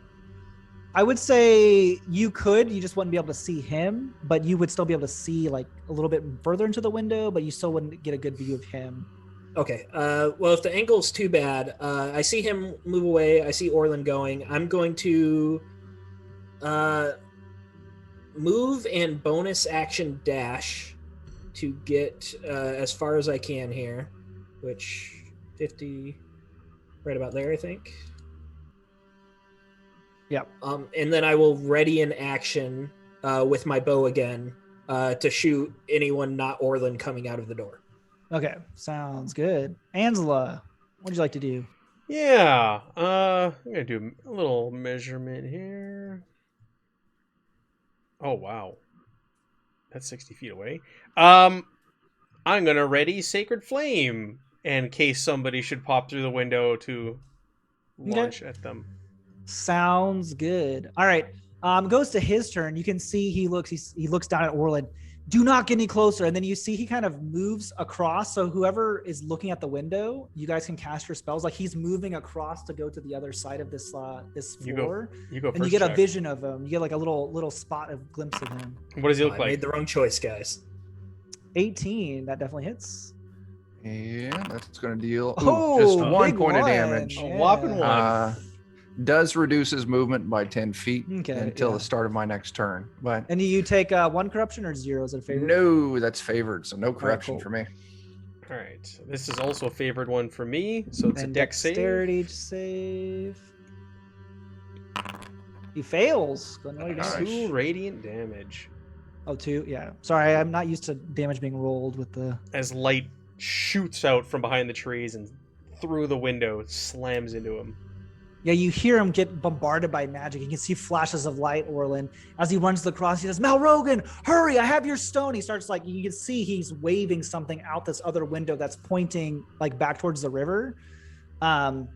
I would say you could. You just wouldn't be able to see him, but you would still be able to see like a little bit further into the window, but you still wouldn't get a good view of him. Okay. Well, if the angle's too bad, I see him move away. I see Orlan going. I'm going to move and bonus action dash to get as far as I can here, which 50, right about there, I think. Yeah. And then I will ready an action with my bow again to shoot anyone not Orlan coming out of the door. Okay, sounds good. Angela, what would you like to do? Yeah. I'm gonna do a little measurement here. Oh wow. That's 60 feet away. I'm gonna ready Sacred Flame in case somebody should pop through the window to launch at them. Sounds good. All right. Goes to his turn. You can see he looks down at Orlan. Do not get any closer. And then you see he kind of moves across. So whoever is looking at the window, you guys can cast your spells. Like he's moving across to go to the other side of this floor. You go and first, you get Jack. a vision of him. You get like a little spot of glimpse of him. What does he look I like? made the wrong choice, guys. 18. That definitely hits. Yeah, that's going to deal Oh, just one big point of one. damage. A whopping one. Does reduce his movement by 10 feet Okay, until yeah. the start of my next turn. But And you take 1 corruption or 0? Is it a favorite? no, that's favored, so no corruption cool. for me. All right. This is also a favored one for me, so it's And a dex save. dexterity save. He fails. Go ahead and roll your Nice. damage. 2 radiant damage Oh, 2. Yeah. Sorry, I'm not used to damage being rolled with the. as light shoots out from behind the trees and through the window slams into him. Yeah, you hear him get bombarded by magic. You can see flashes of light, Orlan. As he runs across, he says, Malrogan, hurry, I have your stone. He starts like, you can see he's waving something out this other window that's pointing like back towards the river. And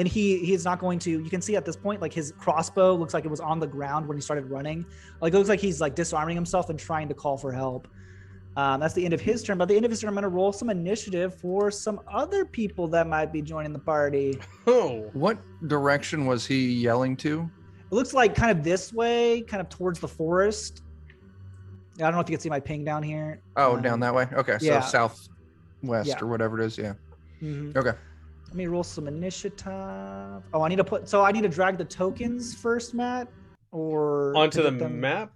he's not going to, you can see at this point, like his crossbow looks like it was on the ground when he started running. Like it looks like he's like disarming himself and trying to call for help. That's the end of his turn. By the end of his turn, I'm going to roll some initiative for some other people that might be joining the party. Oh. What direction was he yelling to? It looks like kind of this way, kind of towards the forest. I don't know if you can see my ping down here. Oh, down that way? Okay, so yeah. southwest Yeah. or whatever it is, yeah. Mhm. Okay. Let me roll some initiative. Oh, I need to drag the tokens first, Matt, or Onto to the get them- map?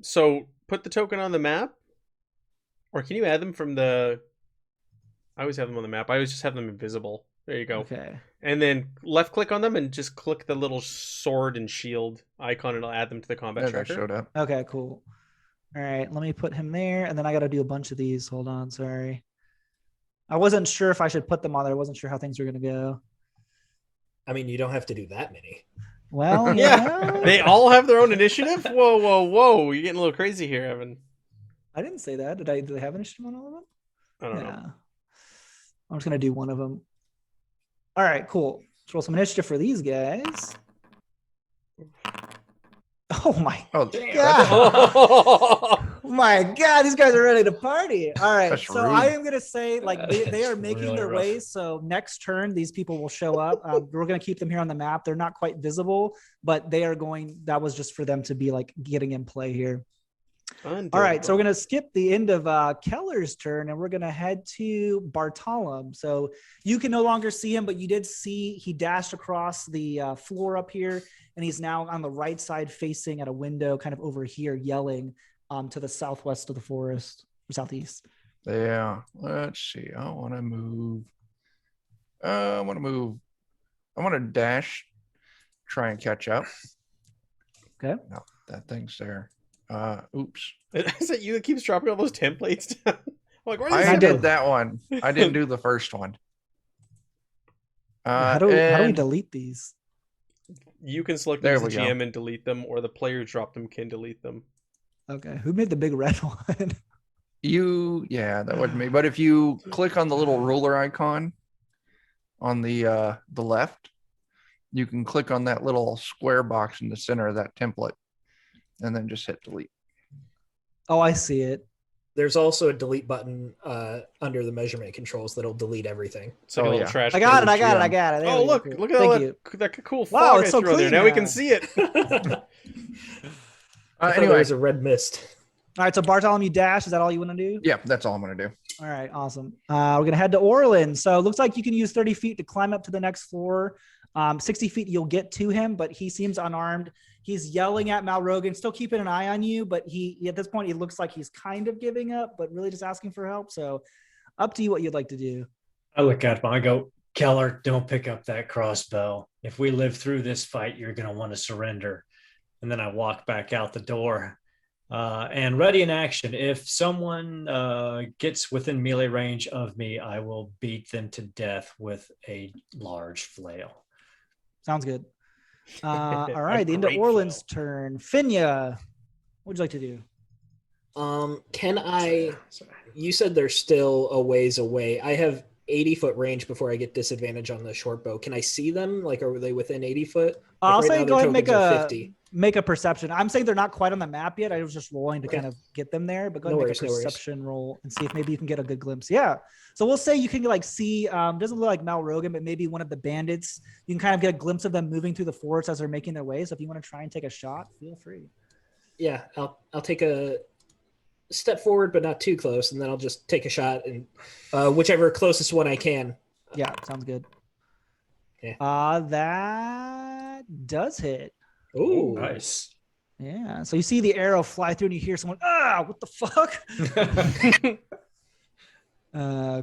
So put the token on the map? Or can you add them from the... I always have them on the map. I always just have them invisible. There you go. Okay. And then left click on them and just click the little sword and shield icon and it'll add them to the combat Yeah, that tracker. showed up. Okay, cool. All right, let me put him there, and then I got to do a bunch of these. Hold on, sorry. I wasn't sure if I should put them on there. I wasn't sure how things were going to go. I mean, you don't have to do that many. Well, Yeah. They all have their own initiative? Whoa. You're getting a little crazy here, Evan. I didn't say that. Did I have initiative on all of them? I don't know. I'm just going to do one of them. All right, cool. Let's roll some initiative for these guys. Oh my Oh, Damn. that's- Oh my God, these guys are ready to party. All right, That's so rude. I am going to say, like, they are It's making really their rough. way. So next turn, these people will show up. We're going to keep them here on the map. They're not quite visible, but they are going, that was just for them to be like getting in play here. All right, so we're going to skip the end of Keller's turn, and we're going to head to Bartolom. So you can no longer see him, but you did see he dashed across the floor up here, and he's now on the right side facing at a window kind of over here, yelling to the southwest of the forest, or southeast. Yeah. Let's see. I want to move. I want to dash, try and catch up. Okay. No, that thing's there. Oops. Is it you that keeps dropping all those templates down? I'm like, where are I these did that one. I didn't do the first one. How do we and delete these? You can select There them as a we go. GM and delete them, or the player who dropped them can delete them. Okay, who made the big red one? that wasn't me. But if you click on the little ruler icon on the left, you can click on that little square box in the center of that template, and then just hit delete. Oh, I see it. There's also a delete button under the measurement controls that'll delete everything. It's like a little trash. I got it. can. I got it. I got it. There Oh, we go. look! Cool. Look at Thank that! you. That cool Wow, fog it's I so threw in there. clean Now we now. can see it. Anyway, there's a red mist. All right. So Bartholomew dash. Is that all you want to do? yeah, that's all I'm gonna do. All right. Awesome. We're gonna head to Orlan. So it looks like you can use 30 feet to climb up to the next floor. 60 feet you'll get to him, but he seems unarmed. He's yelling at Malrogan, still keeping an eye on you, but he at this point he looks like he's kind of giving up, but really just asking for help. So up to you what you'd like to do. I look at him. I go, Keller, don't pick up that crossbow. If we live through this fight, you're going to want to surrender. And then I walk back out the door and ready in action. If someone gets within melee range of me, I will beat them to death with a large flail. Sounds good. All right, the end of Orlan's turn. Finya, what would you like to do? Can I? You said they're still a ways away. I have 80-foot range before I get disadvantage on the short bow. Can I see them? Like, are they within 80 foot? I'll right say now, go ahead and their tokens are 50. make a perception. I'm saying they're not quite on the map yet. I was just rolling to kind of get them there, but go ahead and make a perception roll and see if maybe you can get a good glimpse. Yeah. So we'll say you can like see, doesn't look like Malrogan, but maybe one of the bandits. You can kind of get a glimpse of them moving through the forest as they're making their way. So if you want to try and take a shot, feel free. Yeah, I'll take a step forward, but not too close, and then I'll just take a shot and whichever closest one I can. Yeah, sounds good. Okay. That does hit. Ooh, nice. Yeah. So you see the arrow fly through and you hear someone, what the fuck?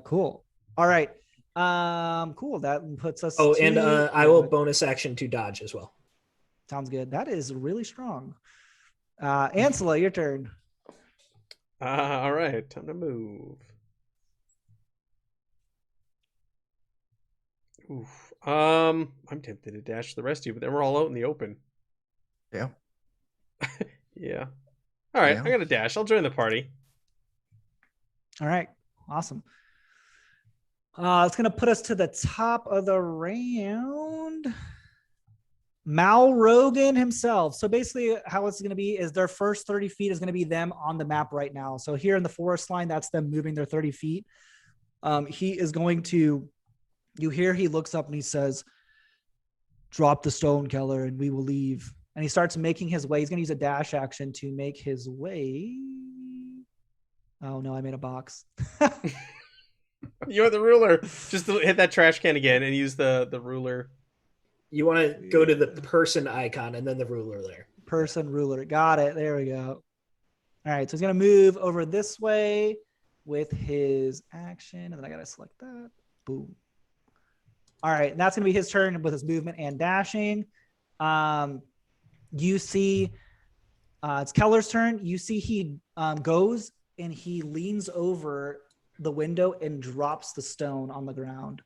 Cool. All right. Cool. That puts us. Oh, and I will bonus action to dodge as well. Sounds good. That is really strong. Ansela, your turn. All right. Time to move. Oof. I'm tempted to dash the rest of you, but then we're all out in the open. Yeah. Yeah. All right. Yeah. I got a dash. I'll join the party. All right. Awesome. It's going to put us to the top of the round. Malrogan himself. So basically how it's going to be is their first 30 feet is going to be them on the map right now. So here in the forest line, that's them moving their 30 feet. He is going to, you hear he looks up and he says, "Drop the stone, Keller, and we will leave." And he starts making his way. He's going to use a dash action to make his way. Oh no, I made a box. You're the ruler. Just hit that trash can again and use the ruler. You want to go to the person icon and then the ruler there. Person, ruler. Got it. There we go. All right. So he's going to move over this way with his action. And then I got to select that. Boom. All right. And that's going to be his turn with his movement and dashing. You see, it's Keller's turn. You see he goes and he leans over the window and drops the stone on the ground.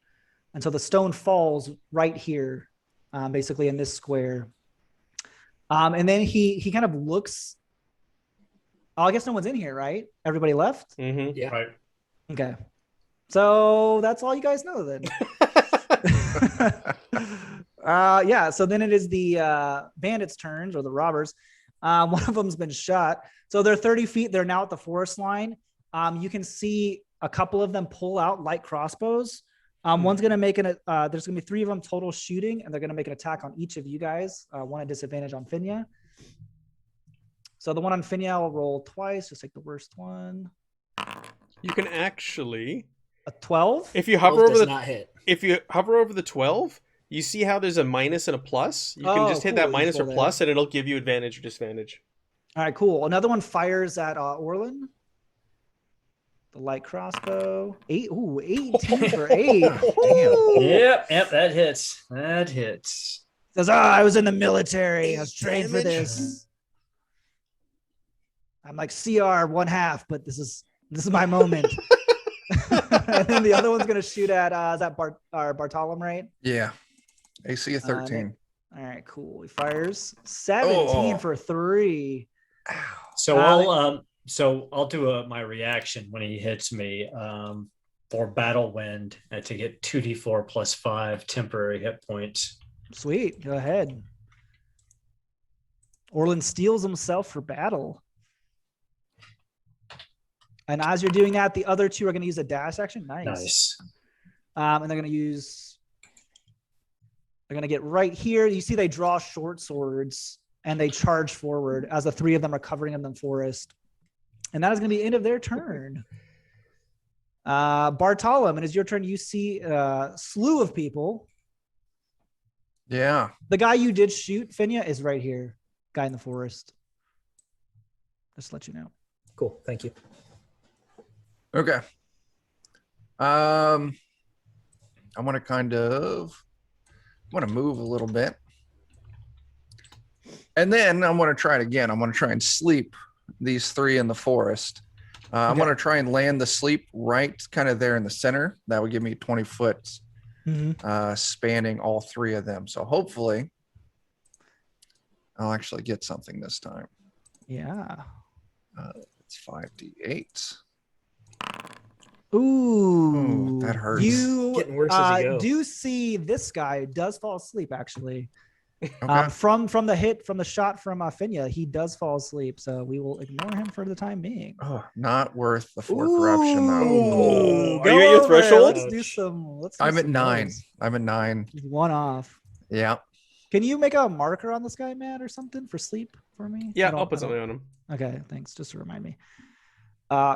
And so the stone falls right here, basically in this square. And then he kind of looks. Oh, I guess no one's in here, right? Everybody left? Mm-hmm. Yeah. Right. Okay. So that's all you guys know then. Yeah. So then it is the bandits' turns, or the robbers. One of them's been shot. So they're 30 feet. They're now at the forest line. You can see a couple of them pull out light crossbows. One's going to make there's going to be 3 of them total shooting, and they're going to make an attack on each of you guys. One at disadvantage on Finya. So the one on Finya will roll twice. Just take the worst one. You can actually, A 12. if you hover over Does the not hit. if you hover over the 12, you see how there's a minus and a plus. You can just hit cool. that You minus or roll plus, and it'll give you advantage or disadvantage. All right, cool. Another one fires at Orlan. The light crossbow. 18 for 8. Damn. Yep, that hits. That hits. Says, I was in the military. I was trained for damage. this. I'm like CR 1/2, but this is my moment. And then the other one's gonna shoot at is that Bartolom, right? Yeah. AC of 13. All right, cool. He fires 17 for 3. So I'll do my reaction when he hits me for battle wind to get 2d4 plus 5 temporary hit points. Sweet. Go ahead. Orlan steels himself for battle. And as you're doing that, the other two are going to use a dash action. Nice. And they're going to get right here. You see they draw short swords and they charge forward as the three of them are covering in the forest. And that is going to be the end of their turn. Bartolom, and it's your turn. You see a slew of people. Yeah. The guy you did shoot, Fenya, is right here. Guy in the forest. Just to let you know. Cool. Thank you. Okay. I want to move a little bit. And then I want to try it again. I want to try and sleep these three in the forest. I want to try and land the sleep right kind of there in the center. That would give me 20 foot spanning all three of them. So hopefully I'll actually get something this time. Yeah. It's 5d8. Ooh, that hurts. You Getting worse as you go. do see this guy does fall asleep, actually. Okay. From the shot from Fenya, he does fall asleep, so we will ignore him for the time being. Oh, not worth the 4 corruption though. Ooh, Are go you at your over it. threshold? Let's do some. I'm at some 9. rolls. I'm at 9. One off. Yeah. Can you make a marker on this guy, Matt, or something for sleep for me? Yeah, I'll put something on him. Okay, thanks. Just to remind me.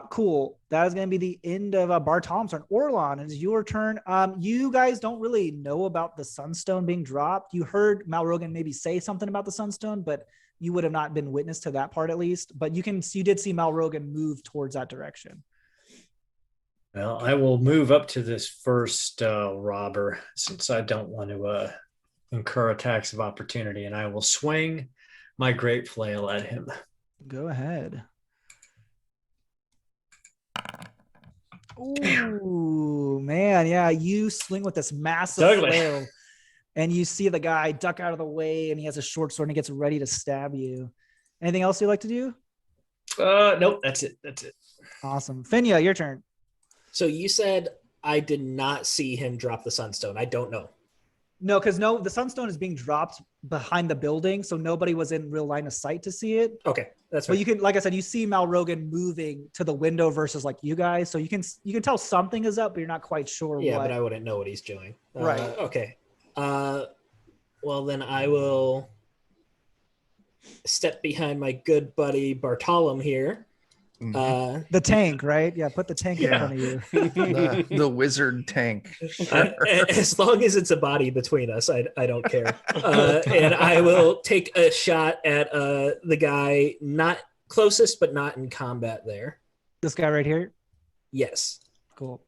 Cool. That is going to be the end of Bartolom's turn. Orlan, it's your turn. You guys don't really know about the Sunstone being dropped. You heard Malrogan maybe say something about the Sunstone, but you would have not been witness to that part at least. But you did see Malrogan move towards that direction. Well, I will move up to this first robber since I don't want to incur attacks of opportunity, and I will swing my great flail at him. Go ahead. Ooh, man. Yeah, you swing with this massive flail and you see the guy duck out of the way and he has a short sword and he gets ready to stab you. Anything else you'd like to do? Nope, that's it. Awesome. Fenya, your turn. So you said I did not see him drop the Sunstone. I don't know. No, because the Sunstone is being dropped behind the building, so nobody was in real line of sight to see it. Okay, that's But right. you can, like I said, you see Malrogan moving to the window versus like you guys, so you can tell something is up, but you're not quite sure. Yeah, what. but I wouldn't know what he's doing. Right. Okay. Well, then I will step behind my good buddy Bartolom here. The tank, right? Yeah, put the tank in front of you. the wizard tank. As long as it's a body between us, I don't care. And I will take a shot at the guy not closest, but not in combat there. This guy right here? Yes. Cool.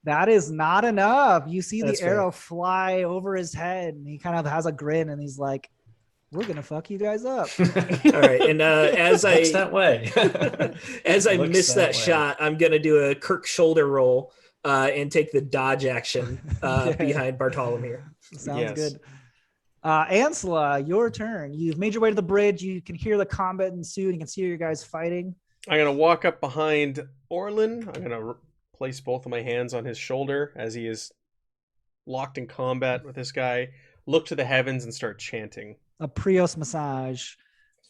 That is not enough. You see the arrow fly over his head, and he kind of has a grin, and he's like, "We're gonna fuck you guys up." All right, and as I that way, as I miss that shot, I'm gonna do a Kirk shoulder roll and take the dodge action behind Bartolom here. Sounds good. Ansela, your turn. You've made your way to the bridge. You can hear the combat ensue. You can see your guys fighting. I'm gonna walk up behind Orlan. I'm gonna place both of my hands on his shoulder as he is locked in combat with this guy. Look to the heavens and start chanting. A Prios massage.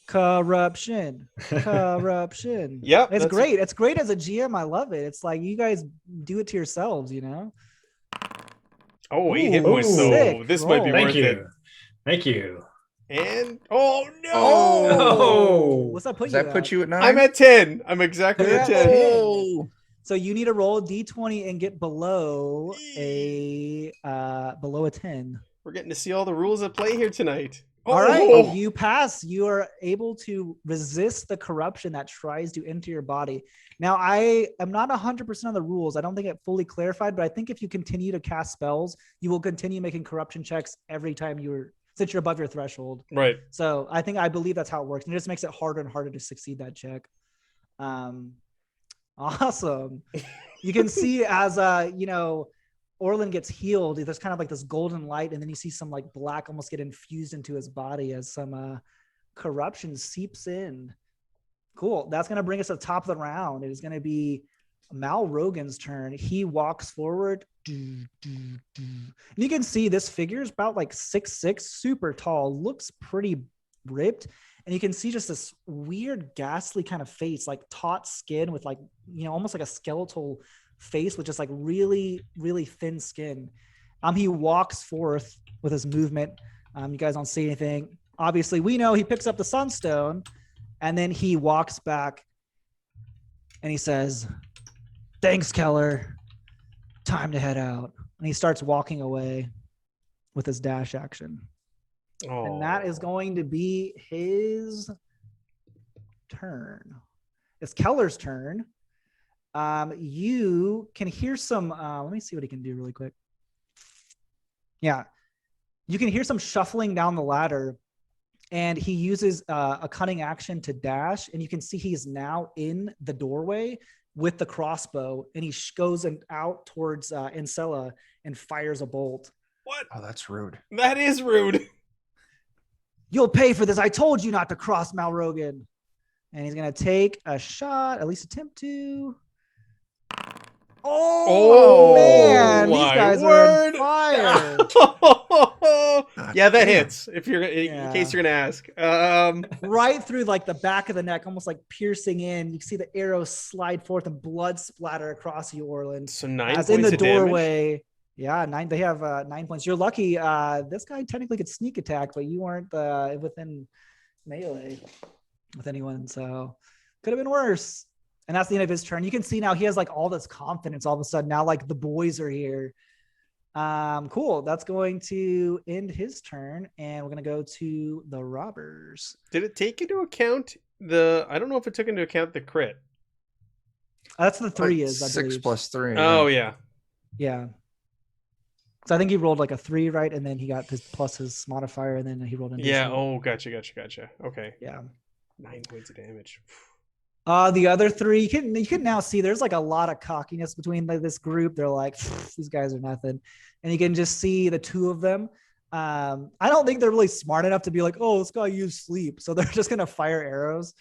Corruption. Corruption. Yep. It's great. It's great as a GM. I love it. It's like you guys do it to yourselves, you know? Oh, he hit me, so this might be worth it. Thank you. And oh no! Oh, what's that put Does you that put you at 9? I'm at 10. I'm exactly at 10. Oh. So you need to roll a d20 and get below a 10. We're getting to see all the rules at play here tonight. All right, you pass. You are able to resist the corruption that tries to enter your body. Now, I am not 100% on the rules. I don't think it fully clarified, but I think if you continue to cast spells, you will continue making corruption checks every time since you're above your threshold. Right. So I believe that's how it works. And it just makes it harder and harder to succeed that check. Awesome. You can see as, Orlan gets healed. There's kind of like this golden light, and then you see some like black almost get infused into his body as some corruption seeps in. Cool. That's going to bring us to the top of the round. It is going to be Mal Rogan's turn. He walks forward. And you can see this figure is about like 6'6", super tall, looks pretty ripped. And you can see just this weird, ghastly kind of face, like taut skin with like, almost like a skeletal face with just like really, really thin skin. He walks forth with his movement. You guys don't see anything. Obviously, we know he picks up the Sunstone, and then he walks back and he says, "Thanks, Keller. Time to head out." And he starts walking away with his dash action. Oh. And that is going to be his turn. It's Keller's turn. You can hear some, let me see what he can do really quick. Yeah. You can hear some shuffling down the ladder, and he uses a cunning action to dash, and you can see he's now in the doorway with the crossbow, and he goes out towards Ancella and fires a bolt. What? Oh, that's rude. That is rude. "You'll pay for this. I told you not to cross Malrogan." And he's going to take a shot, at least attempt to. Oh man, these guys are on fire. Yeah, that hits. If you're in case you're gonna ask, right through like the back of the neck, almost like piercing in. You can see the arrow slide forth and blood splatter across you, Orlan. So 9 As points in the of doorway. damage? Yeah, 9. They have 9 points. You're lucky. This guy technically could sneak attack, but you weren't within melee with anyone, so could have been worse. And that's the end of his turn. You can see now he has like all this confidence all of a sudden. Now like the boys are here. Cool. That's going to end his turn, and we're going to go to the robbers. Did it take into account I don't know if it took into account the crit. That's the 3 Like is, I 6 believe. plus 3. Oh, yeah. Yeah. So I think he rolled like a 3, right? And then he got his plus his modifier, and then he rolled an Yeah. additional. Oh, gotcha. Okay. Yeah. 9 points of damage. The other 3, you can now see there's like a lot of cockiness between this group. They're like, these guys are nothing. And you can just see the 2 of them. I don't think they're really smart enough to be like, oh, this guy used sleep. So they're just going to fire arrows.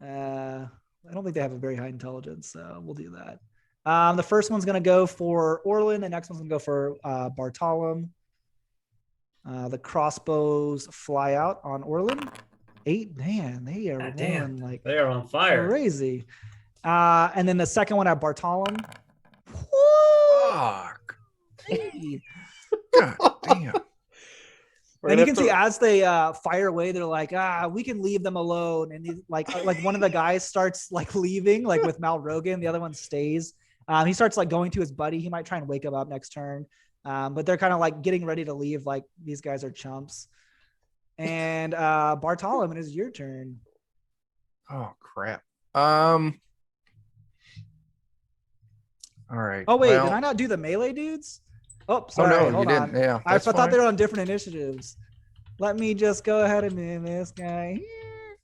I don't think they have a very high intelligence. So we'll do that. The first one's going to go for Orlan. The next one's going to go for Bartolom. The crossbows fly out on Orlan. 8, man, they are rolling like they are on fire. Crazy. And then the second one at Bartolom. Fuck. God damn. And you can see as they fire away, they're like, we can leave them alone. And like one of the guys starts like leaving, like with Mal Rogan. The other one stays. He starts like going to his buddy. He might try and wake him up next turn. But they're kind of like getting ready to leave. Like these guys are chumps. And Bartolom, it is your turn. Oh crap. All right. Oh wait, did I not do the melee dudes? Oh, sorry. Oh no, hold you on. didn't. Yeah, I thought they were on different initiatives. Let me just go ahead and move this guy here.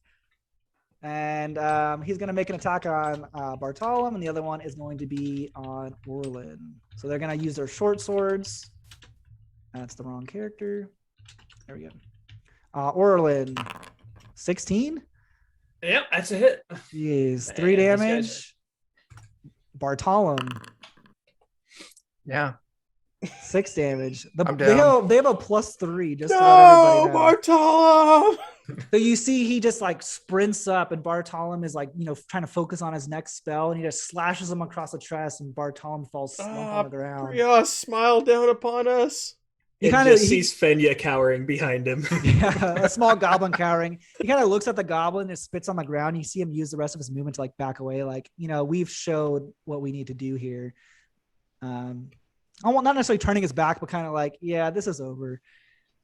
And he's going to make an attack on Bartolom, and the other one is going to be on Orlan. So they're going to use their short swords. That's the wrong character. There we go. Orlan, 16? Yep, that's a hit. Jeez, 3 damage. Bartolom, Yeah. 6 damage. I'm down. They have a +3 just to let everybody know. Bartolom! So you see he just like sprints up, and Bartolom is like, trying to focus on his next spell, and he just slashes him across the chest, and Bartolom falls slump on the ground. Prios, smile down upon us. He kind kind of of sees Fenya cowering behind him. Yeah, a small goblin cowering. He kind of looks at the goblin and spits on the ground. You see him use the rest of his movement to like back away. Like, we've showed what we need to do here. Not necessarily turning his back, but kind of like, yeah, this is over.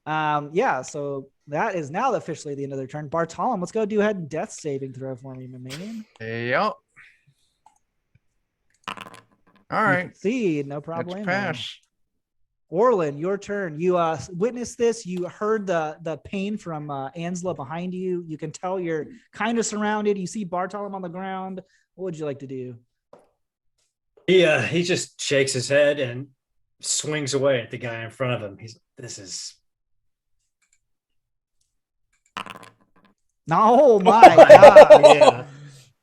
So that is now officially the end of their turn. Bartolom, let's go do ahead and death saving throw for me, my man. Yep. All right. See, no problem. Pass. Orlan, your turn. You witnessed this. You heard the pain from Ansela behind you. You can tell you're kind of surrounded. You see Bartolom on the ground. What would you like to do? He just shakes his head and swings away at the guy in front of him. This is. Oh my God. Yeah.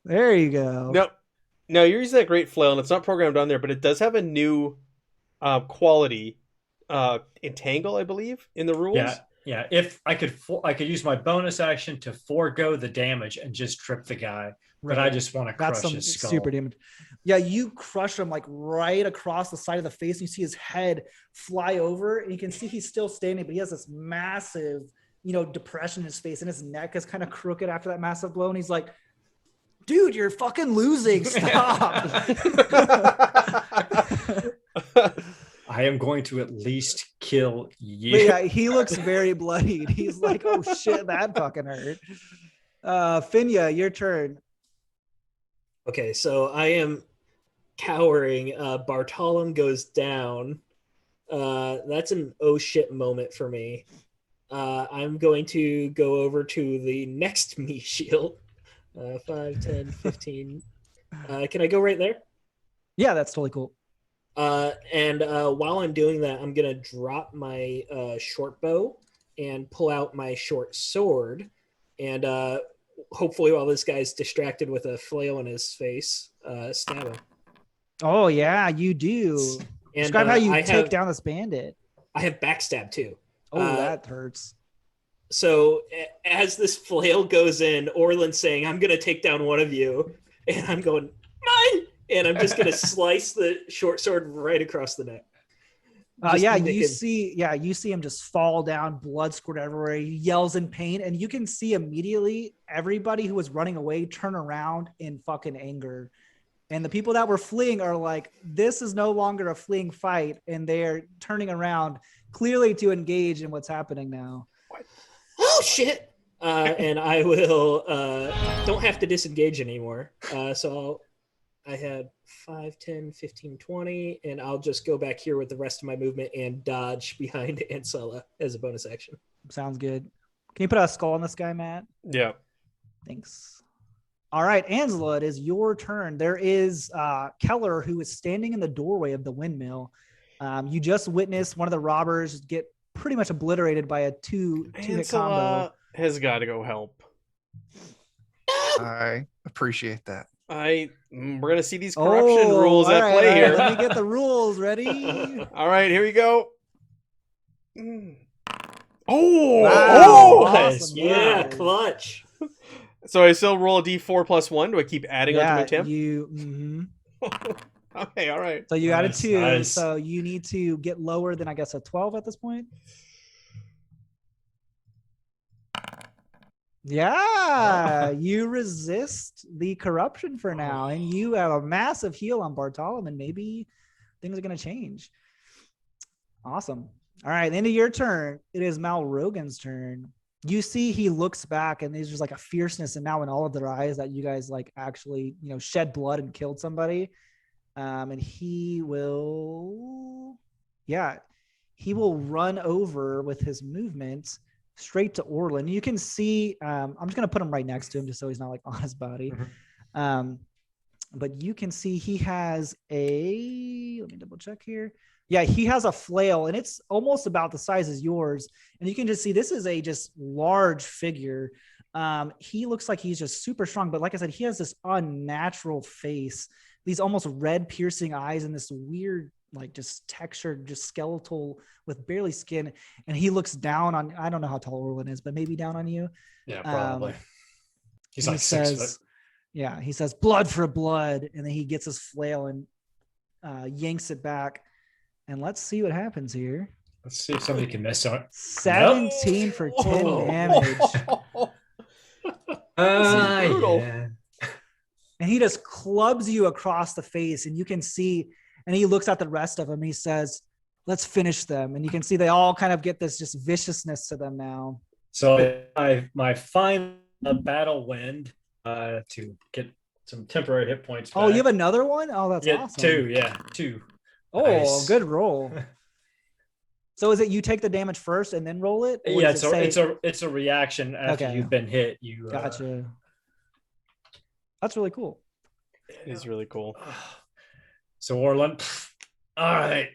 There you go. Nope. Now you're using that great flail, and it's not programmed on there, but it does have a new quality, entangle, I believe, in the rules. Yeah, yeah. If I could use my bonus action to forego the damage and just trip the guy, but I just want to That's crush some his skull. super damage. Yeah, you crush him like right across the side of the face. And you see his head fly over, and you can see he's still standing, but he has this massive, depression in his face, and his neck is kind of crooked after that massive blow. And he's like, "Dude, you're fucking losing. Stop." I am going to at least kill you. But yeah, he looks very bloodied. He's like, "Oh shit, that fucking hurt." Finya, your turn. Okay, so I am cowering. Bartolom goes down. That's an oh shit moment for me. I'm going to go over to the next me shield. 5, 10, 15. Can I go right there? Yeah, that's totally cool. And while I'm doing that, I'm going to drop my short bow and pull out my short sword. And hopefully while this guy's distracted with a flail in his face, stab him. Oh, yeah, you do. And, Describe how you take down this bandit. I have backstab too. Oh, that hurts. So as this flail goes in, Orlan's saying, "I'm going to take down one of you." And I'm going, "Mine!" And I'm just going to slice the short sword right across the neck. You see him just fall down, blood squirt everywhere. He yells in pain, and you can see immediately everybody who was running away turn around in fucking anger. And the people that were fleeing are like, this is no longer a fleeing fight, and they're turning around clearly to engage in what's happening now. Oh shit! And I will don't have to disengage anymore. So I had 5, 10, 15, 20, and I'll just go back here with the rest of my movement and dodge behind Ancella as a bonus action. Sounds good. Can you put a skull on this guy, Matt? Yeah. Thanks. All right, Angela, it is your turn. There is Keller, who is standing in the doorway of the windmill. You just witnessed one of the robbers get pretty much obliterated by a two-hit combo. Has got to go help. I appreciate that. We're gonna see these corruption rules at play here. Let me get the rules ready. All right, here we go. Oh, wow. Awesome. Yeah, clutch. So I still roll a d4 plus 1. Do I keep adding onto my temp? Okay, all right. So you added 2, nice. So you need to get lower than, I guess, a 12 at this point. Yeah, you resist the corruption for now, and you have a massive heal on Bartolom, and maybe things are going to change. Awesome. All right, end of your turn. It is Mal Rogan's turn. You see he looks back, and there's just like a fierceness, and now in all of their eyes that you guys like actually, shed blood and killed somebody. And he will run over with his movement straight to Orlan. You can see, I'm just going to put him right next to him just so he's not like on his body. Mm-hmm. But you can see he has let me double check here. Yeah, he has a flail, and it's almost about the size as yours. And you can just see this is a just large figure. He looks like he's just super strong, but like I said, he has this unnatural face, these almost red piercing eyes, and this weird, like just textured, just skeletal with barely skin. And he looks down on, I don't know how tall Orlan is, but maybe down on you. Yeah, probably. He's like 6 foot. Yeah, he says, "Blood for blood." And then he gets his flail and yanks it back. And let's see what happens here. Let's see if somebody can miss on it. 17 for 10 damage. Yeah. And he just clubs you across the face, and you can see, and he looks at the rest of them. He says, "Let's finish them." And you can see they all kind of get this just viciousness to them now. So my final battle wind to get some temporary hit points back. Oh, you have another one? Oh, that's awesome. 2. Oh, nice. Good roll. So is it you take the damage first and then roll it? Yeah, it's a reaction after you've been hit. You gotcha. That's really cool. It is really cool. So Orlan, all right,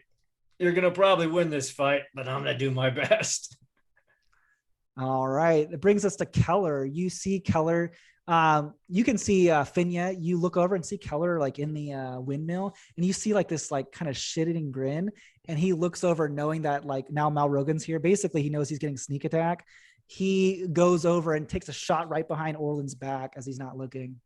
you're gonna probably win this fight, but I'm gonna do my best. All right, it brings us to Keller. You see Keller You can see Finya. You look over and see Keller like in the windmill, and you see like this like kind of shit-eating grin. And he looks over, knowing that like now Malrogan's here. Basically, he knows he's getting sneak attack. He goes over and takes a shot right behind Orlan's back as he's not looking.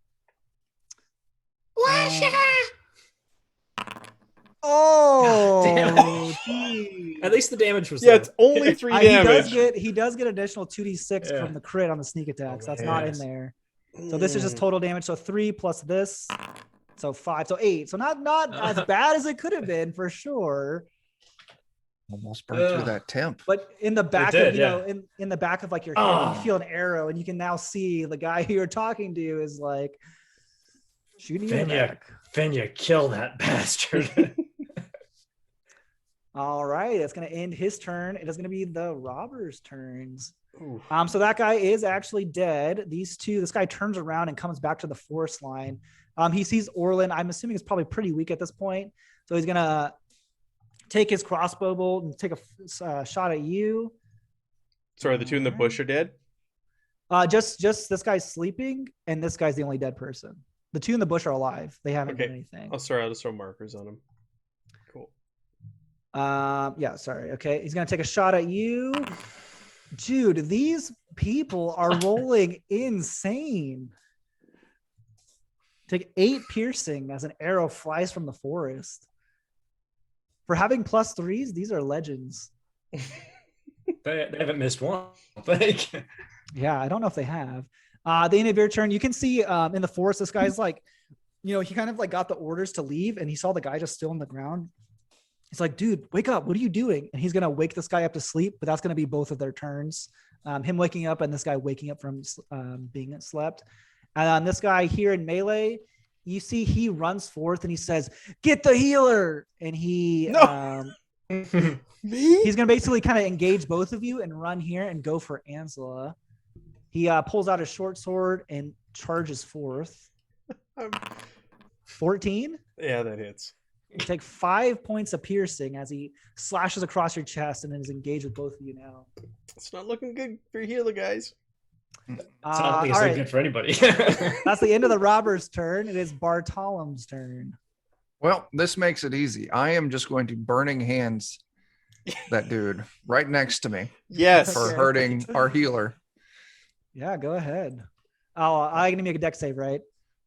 Oh, geez. At least the damage was Yeah, there. it's only 3 damage. He does get additional 2d6 from the crit on the sneak attack. So that's not in there. So this is just total damage. So 3 plus this, so 5, so 8. So not as bad as it could have been for sure. Almost burned through that temp. But in the back did, of in the back of like your head, you feel an arrow, and you can now see the guy who you're talking to is like shooting you in the back. Fenya, kill that bastard. All right, that's going to end his turn. It is going to be the robber's turns. Ooh. So that guy is actually dead. This guy turns around and comes back to the forest line. He sees Orlan. I'm assuming he's probably pretty weak at this point. So he's going to take his crossbow bolt and take a shot at you. Sorry, the two in the bush are dead? Just this guy's sleeping, and this guy's the only dead person. The two in the bush are alive. They haven't done anything. I'll just throw markers on them. Cool. Yeah, sorry. Okay, he's gonna take a shot at you. Dude, these people are rolling insane. Take 8 piercing as an arrow flies from the forest. For having +3s, these are legends. They haven't missed one, I think. Yeah, I don't know if they have. The end of your turn, you can see in the forest, this guy's like, he kind of like got the orders to leave, and he saw the guy just still on the ground. He's like, dude, wake up. What are you doing? And he's going to wake this guy up to sleep, but that's going to be both of their turns. Him waking up and this guy waking up from being slept. And this guy here in melee, you see he runs forth and he says, get the healer. And he's going to basically kind of engage both of you and run here and go for Ansela. He pulls out a short sword and charges forth. 14? Yeah, that hits. You take 5 points of piercing as he slashes across your chest and is engaged with both of you now. It's not looking good for healer, guys. It's not looking good for anybody. That's the end of the robber's turn. It is Bartolom's turn. Well, this makes it easy. I am just going to burning hands that dude right next to me. Yes. For hurting our healer. Yeah, go ahead. Oh, I'm gonna make a dex save, right?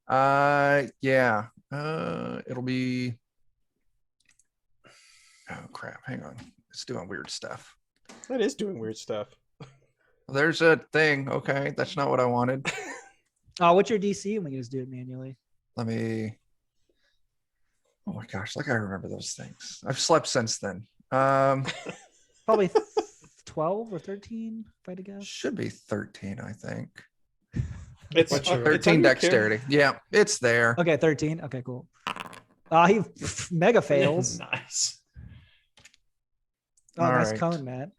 Yeah. It'll be. Oh crap! Hang on, it's doing weird stuff. That is doing weird stuff. There's a thing. Okay, that's not what I wanted. What's your DC? And we can just do it manually. Let me. Oh my gosh! Like I remember those things. I've slept since then. Probably 12 or 13, if I had to guess. Should be 13, I think. It's 13 dexterity. Yeah, it's there. Okay, 13. Okay, cool. He mega fails. Nice. Oh, nice cone, Matt.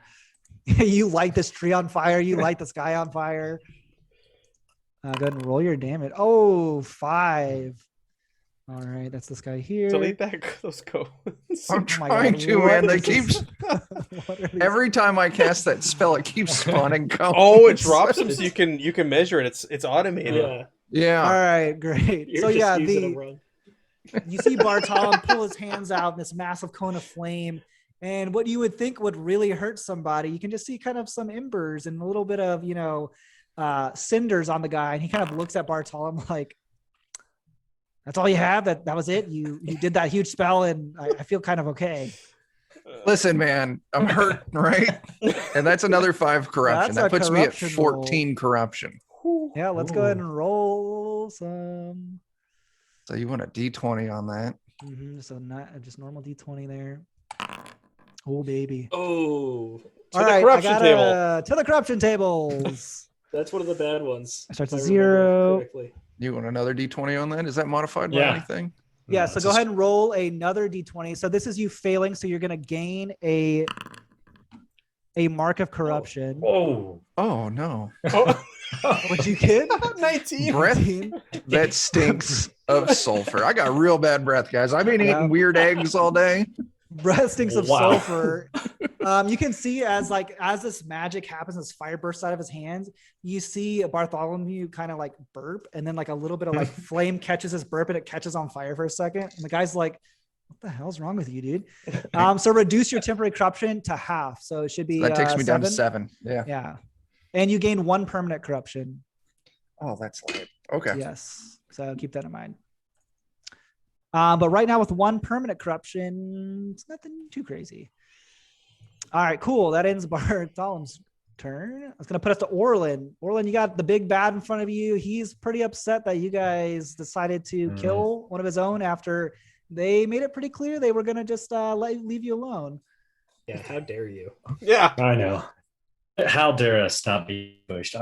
You light this tree on fire. You light the sky on fire. Go ahead and roll your damage. Oh, 5. All right, that's this guy here. Delete those cones. I'm trying to, man. They keep. Every time I cast that spell, it keeps spawning cones. Oh, it drops them so you can measure it. It's automated. Yeah. All right, great. You're so yeah, you see Bartolom pull his hands out in this massive cone of flame, and what you would think would really hurt somebody, you can just see kind of some embers and a little bit of cinders on the guy, and he kind of looks at Bartolom like, "That's all you have? That was it? You did that huge spell, and I feel kind of okay." Listen, man, I'm hurt, right? And that's another 5 corruption. That puts me at 14 corruption. Yeah, let's go ahead and roll some. So you want a D20 on that? So not just normal D20 there. Oh baby. Oh. To the corruption tables. That's one of the bad ones. Starts at 0. You want another D20 on that? Is that modified by anything? Yeah, so go ahead and roll another D20. So this is you failing, so you're going to gain a mark of corruption. Oh no. What'd you get? 19. Breath that stinks of sulfur. I got real bad breath, guys. I've been eating weird eggs all day. Breath stinks of sulfur. You can see as this magic happens, this fire bursts out of his hands. You see Bartholomew kind of like burp, and then like a little bit of like flame catches his burp, and it catches on fire for a second. And the guy's like, "What the hell's wrong with you, dude?" So reduce your temporary corruption to half. So it should be That takes me down to 7. 7. Yeah, and you gain 1 permanent corruption. Oh, that's light. Okay. Yes, so keep that in mind. But right now with 1 permanent corruption, it's nothing too crazy. All right, cool. That ends Bartholomew's turn. It's going to put us to Orlan. Orlan, you got the big bad in front of you. He's pretty upset that you guys decided to kill one of his own after they made it pretty clear they were going to just leave you alone. Yeah, how dare you? Yeah. I know. How dare us not be pushed?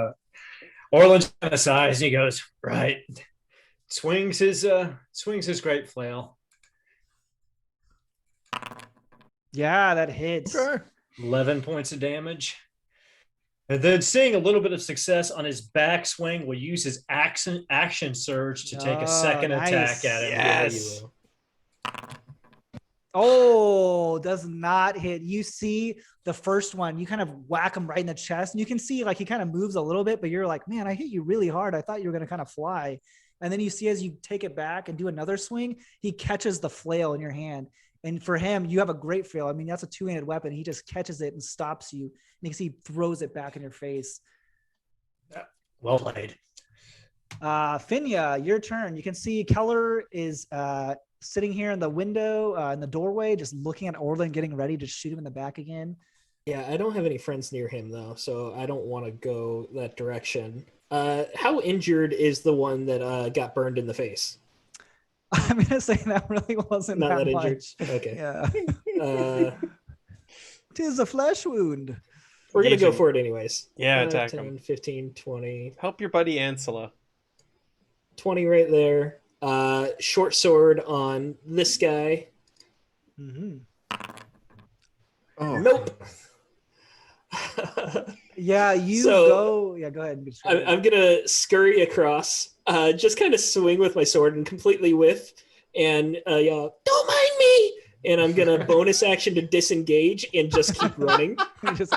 Orlan's kind of sighs and he goes, right. Swings his great flail. Yeah, that hits. Okay. 11 points of damage. And then seeing a little bit of success on his backswing, will use his action surge to take a second attack at him. Yes. Oh, does not hit. You see the first one, you kind of whack him right in the chest, and you can see like he kind of moves a little bit, but you're like, man, I hit you really hard. I thought you were going to kind of fly. And then you see as you take it back and do another swing, he catches the flail in your hand. And for him, you have a great flail. I mean, that's a 2-handed weapon. He just catches it and stops you. And you can see he throws it back in your face. Well played. Finya, your turn. You can see Keller is sitting here in the window, in the doorway, just looking at Orlan, getting ready to shoot him in the back again. Yeah, I don't have any friends near him, though, so I don't want to go that direction. How injured is the one that got burned in the face? I'm going to say that really wasn't Not that much. injured. Okay. Yeah. Tis a flesh wound. We're going to go for it anyways. Yeah, 5, attack 10, him. 15, 20. Help your buddy Ansela. 20 right there. Short sword on this guy. Mm-hmm. Oh. Nope. Yeah, you So, go. Yeah, go ahead. I'm going to scurry across, just kind of swing with my sword and completely whiff and yell, "Don't mind me!" And I'm going to bonus action to disengage and just keep running. Just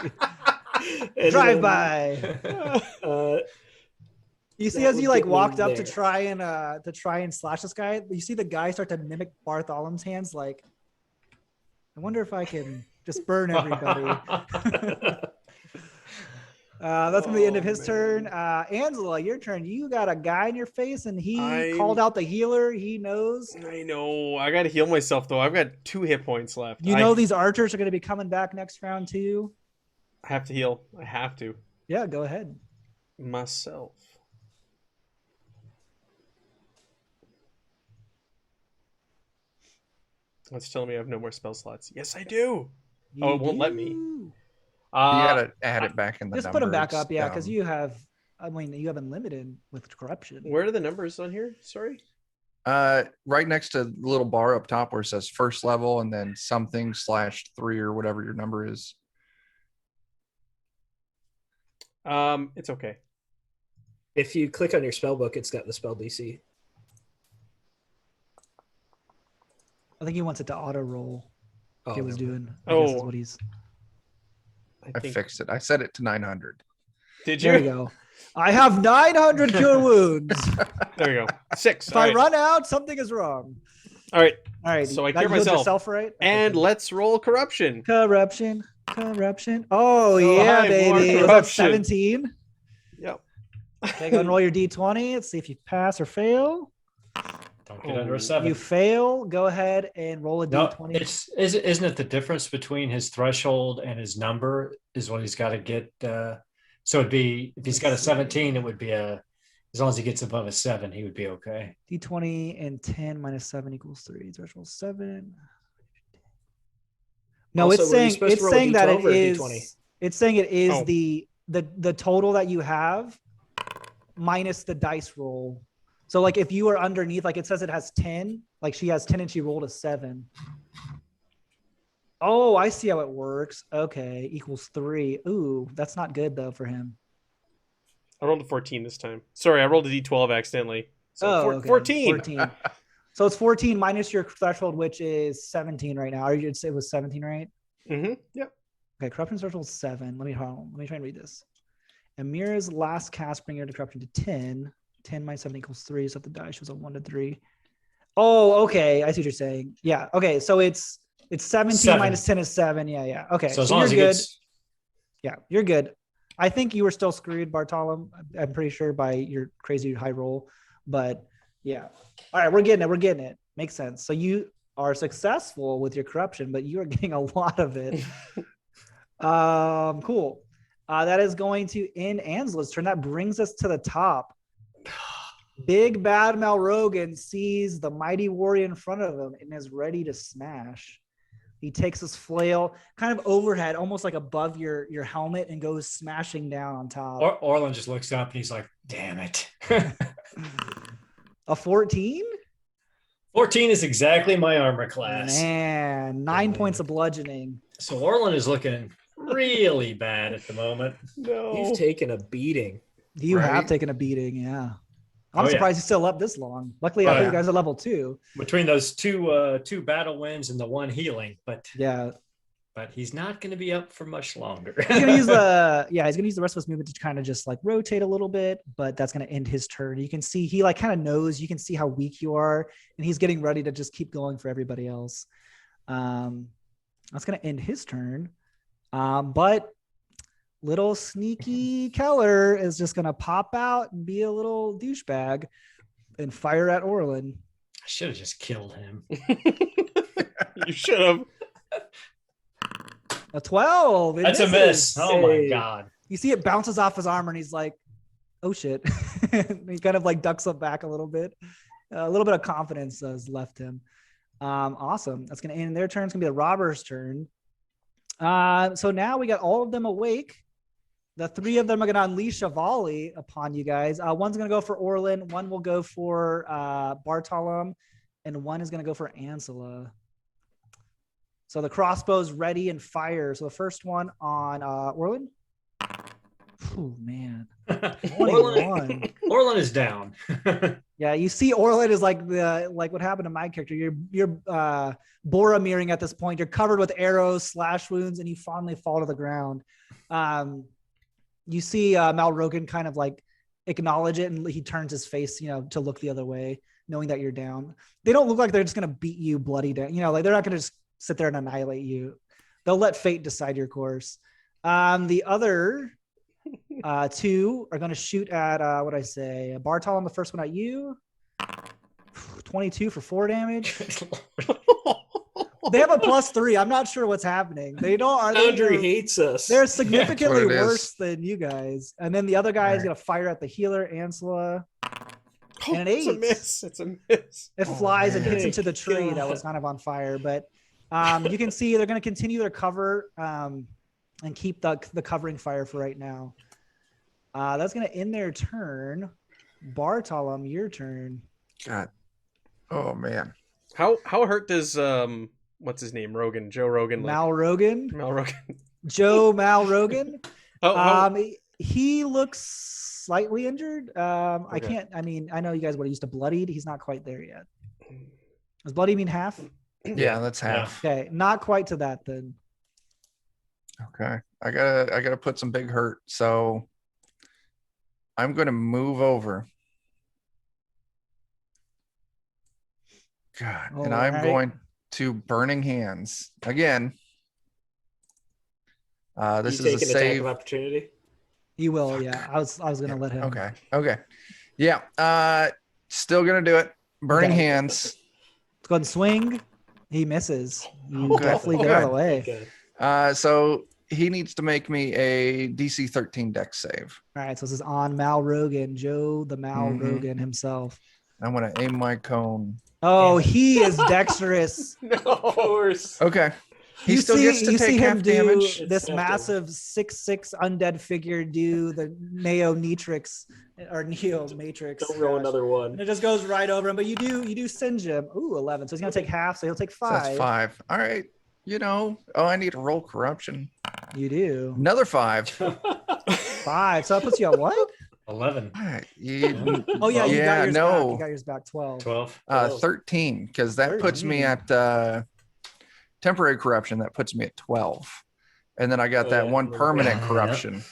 And drive then, by. You see, that as you would like get me walked up to there. try and slash this guy, you see the guy start to mimic Bartholomew's hands. Like, I wonder if I can just burn everybody. That's gonna be the end of his turn. Angela, your turn. You got a guy in your face, and he called out the healer. He knows. I know. I got to heal myself, though. I've got 2 hit points left. You know these archers are going to be coming back next round, too. I have to heal. I have to. Yeah, go ahead. Myself. It's telling me I have no more spell slots. Yes, I do. Oh, it won't let me. You gotta add it back in the Just number. put them back It's up, yeah, because dumb. you have. I mean, you have unlimited with corruption. Where are the numbers on here? Sorry. Right next to the little bar up top where it says first level and then something /3 or whatever your number is. It's okay. If you click on your spell book, it's got the spell DC. I think he wants it to auto roll. Oh, It was no. doing. I guess is Oh. what he's. I fixed it. I set it to 900. Did you? There you go. I have 900 cure wounds. There you go. 6. If All I right. run out, something is wrong. All right. All right. So I that cure healed myself. yourself, right? Okay, And good. let's roll corruption. Corruption. Oh, yeah, hi, more baby. Was that corruption. 17? Yep. Okay, go and roll your d20. Let's see if you pass or fail. Don't get under a 7. You fail. Go ahead and roll a No, d20. isn't it the difference between his threshold and his number is what he's got to get? So it'd be, if he's got a 17, it would be as long as he gets above a 7, he would be okay. d20 and 10 minus 7 equals 3. Threshold 7. No, Also, it's were you saying supposed to roll a that it D12 or a is. D20? It's saying it is Oh. the total that you have minus the dice roll. So like if you are underneath, like it says it has 10, like she has 10 and she rolled a 7. Oh, I see how it works. Okay, equals 3. Ooh, that's not good though for him. I rolled a 14 this time. Sorry, I rolled a d12 accidentally. So okay. 14. 14. So it's 14 minus your threshold, which is 17 right now. It was 17, right? Mm-hmm. Yep. Okay, corruption threshold 7. Let me try and read this. Amira's last cast bring her to corruption to 10. 10 minus 7 equals 3. So if the die shows a 1 to 3. Oh, okay. I see what you're saying. Yeah. Okay. So it's 17 7. minus 10 is 7. Yeah. Okay. So as So long you're as he good. gets Yeah, you're good. I think you were still screwed, Bartolom. I'm pretty sure by your crazy high roll. But yeah. All right, we're getting it. We're getting it. Makes sense. So you are successful with your corruption, but you are getting a lot of it. Cool. That is going to end Ansela's turn. That brings us to the top. Big bad Malrogan sees the mighty warrior in front of him and is ready to smash. He takes his flail kind of overhead, almost like above your helmet, and goes smashing down on top. Orlan just looks up and he's like, damn it. A 14? 14 is exactly my armor class. Man, 9 points of bludgeoning. So Orlan is looking really bad at the moment. No. You've taken a beating. You have Right. taken a beating, yeah. I'm Oh, yeah. surprised he's still up this long. Luckily, I Oh, thought yeah. you guys are level 2. Between those two battle wins and the one healing, but Yeah. he's not going to be up for much longer. He's gonna use the rest of his movement to kind of just like rotate a little bit, but that's gonna end his turn. You can see he like kind of knows, you can see how weak you are, and he's getting ready to just keep going for everybody else. That's gonna end his turn. But little sneaky Keller is just gonna pop out and be a little douchebag and fire at Orlan. I should have just killed him. You should have. A 12. It That's a misses. miss. Oh my Hey. God. You see it bounces off his armor and he's like, oh shit. He kind of like ducks up back a little bit. A little bit of confidence has left him. Awesome. That's going to end their turn. It's going to be the robber's turn. So now we got all of them awake. The 3 of them are going to unleash a volley upon you guys. One's going to go for Orlan. One will go for Bartolom. And one is going to go for Ansela. So the crossbow's ready and fire. So the first one on Orlan. Oh man, 21. Orlan is down. Yeah, you see Orlan is like what happened to my character. You're Boromiring at this point. You're covered with arrows, slash wounds, and you finally fall to the ground. You see Malrogan kind of like acknowledge it, and he turns his face, to look the other way, knowing that you're down. They don't look like they're just gonna beat you bloody down. Like they're not gonna just sit there and annihilate you. They'll let fate decide your course. The other 2 are going to shoot at Bartolom, the first one at you. 22 for 4 damage. They have a +3. I'm not sure what's happening. They don't. Boundary hates us. They're significantly That's what it is. worse than you guys. And then the other guy is going to fire at the healer, Ansela. And an 8. It's a miss. It's a miss. It flies and man. hits into the tree that was kind of on fire. But you can see they're going to continue their cover and keep the covering fire for right now. That's going to end their turn. Bartolom, your turn. God. Oh man. How hurt does what's his name? Rogan. Joe Rogan. Malrogan. Malrogan. Joe Malrogan. How He looks slightly injured. Okay. I know you guys would have used to bloodied. He's not quite there yet. Does bloody mean half? Yeah, that's half. Okay, not quite to that then. Okay. I gotta put some big hurt. So I'm gonna move over. God. And All I'm right. going to Burning Hands again. This You is take a an attack save. of opportunity. He will, yeah. I was gonna let him. Okay. Yeah. Still gonna do it. Burning Okay. Hands. Let's go ahead and swing. He misses. You Good. definitely get out of the way. Okay. So he needs to make me a DC 13 dex save. All right, so this is on Malrogan, Joe the Malrogan himself. I'm gonna aim my cone. Oh, he is dexterous. no. Of course. Okay. He You still see- gets to you see take him half do damage. this It's massive 6'6" undead figure do the Neo Matrix or Neo Matrix. Don't roll gosh. another And one. it just goes right over him, but you do singe him. Ooh, 11. So he's gonna take half, so he'll take So that's 5. 5. All right. I need to roll corruption. You do Another 5. 5. So that puts you at what? 11. All right. Oh yeah, you got yours back. no. You got yours back 12. 12. 13, because that puts me 13. at temporary corruption. That puts me at 12. And then I got that one permanent corruption.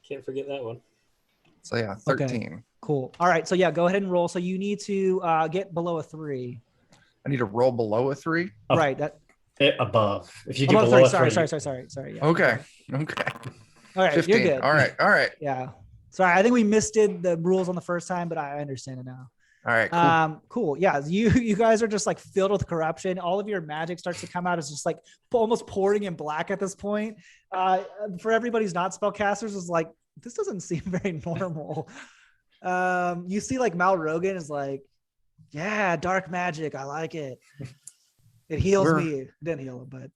Can't forget that one. So yeah, 13. Okay. Cool. All right. So yeah, go ahead and roll. So you need to get below a 3. I need to roll below a 3. Oh. Right. That Above. If you get above below 3. a 3. Sorry. Yeah. Okay. Okay. All right. 15. You're good. All right. Yeah. Sorry. I think we misdid the rules on the first time, but I understand it now. All right. Cool. Cool. Yeah. You guys are just like filled with corruption. All of your magic starts to come out. It's just like almost pouring in black at this point. For everybody who's not spellcasters, is like, this doesn't seem very normal. You see like Mal Rogan is like, yeah, dark magic. I like it. It heals me. It didn't heal him, but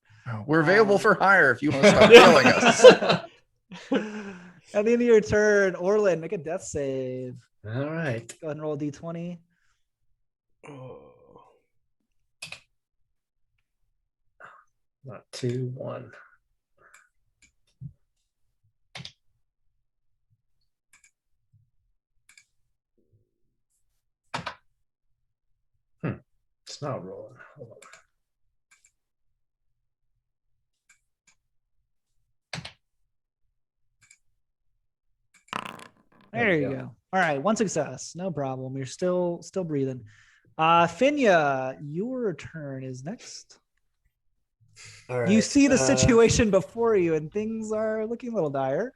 we're available for hire if you want to stop killing us. At the end of your turn, Orlan, make a death save. All right. Go ahead and roll a d20. Not 2, 1. It's not rolling. Hold on. There you go. All right, one success. No problem. You're still breathing. Finya, your turn is next. All right. You see the situation before you, and things are looking a little dire.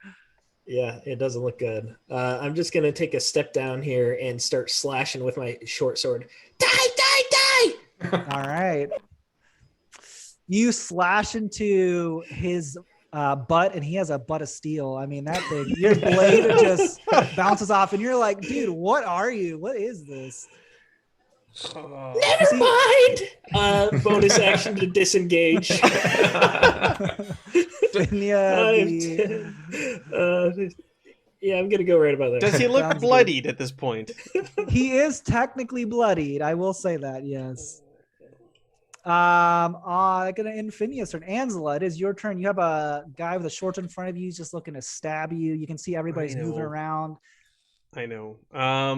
Yeah, it doesn't look good. I'm just gonna take a step down here and start slashing with my short sword. Die! All right. You slash into his butt, and he has a butt of steel. I mean, that thing, your blade just bounces off, and you're like, dude, what are you? What is this? Never mind. Bonus action to disengage. Yeah, I'm gonna go right about that. Does he look bloodied at this point? He is technically bloodied. I will say that. Yes. Gonna end Finya's turn. Angela, it is your turn. You have a guy with a short in front of you. He's just looking to stab you. You can see everybody's moving around. I know. All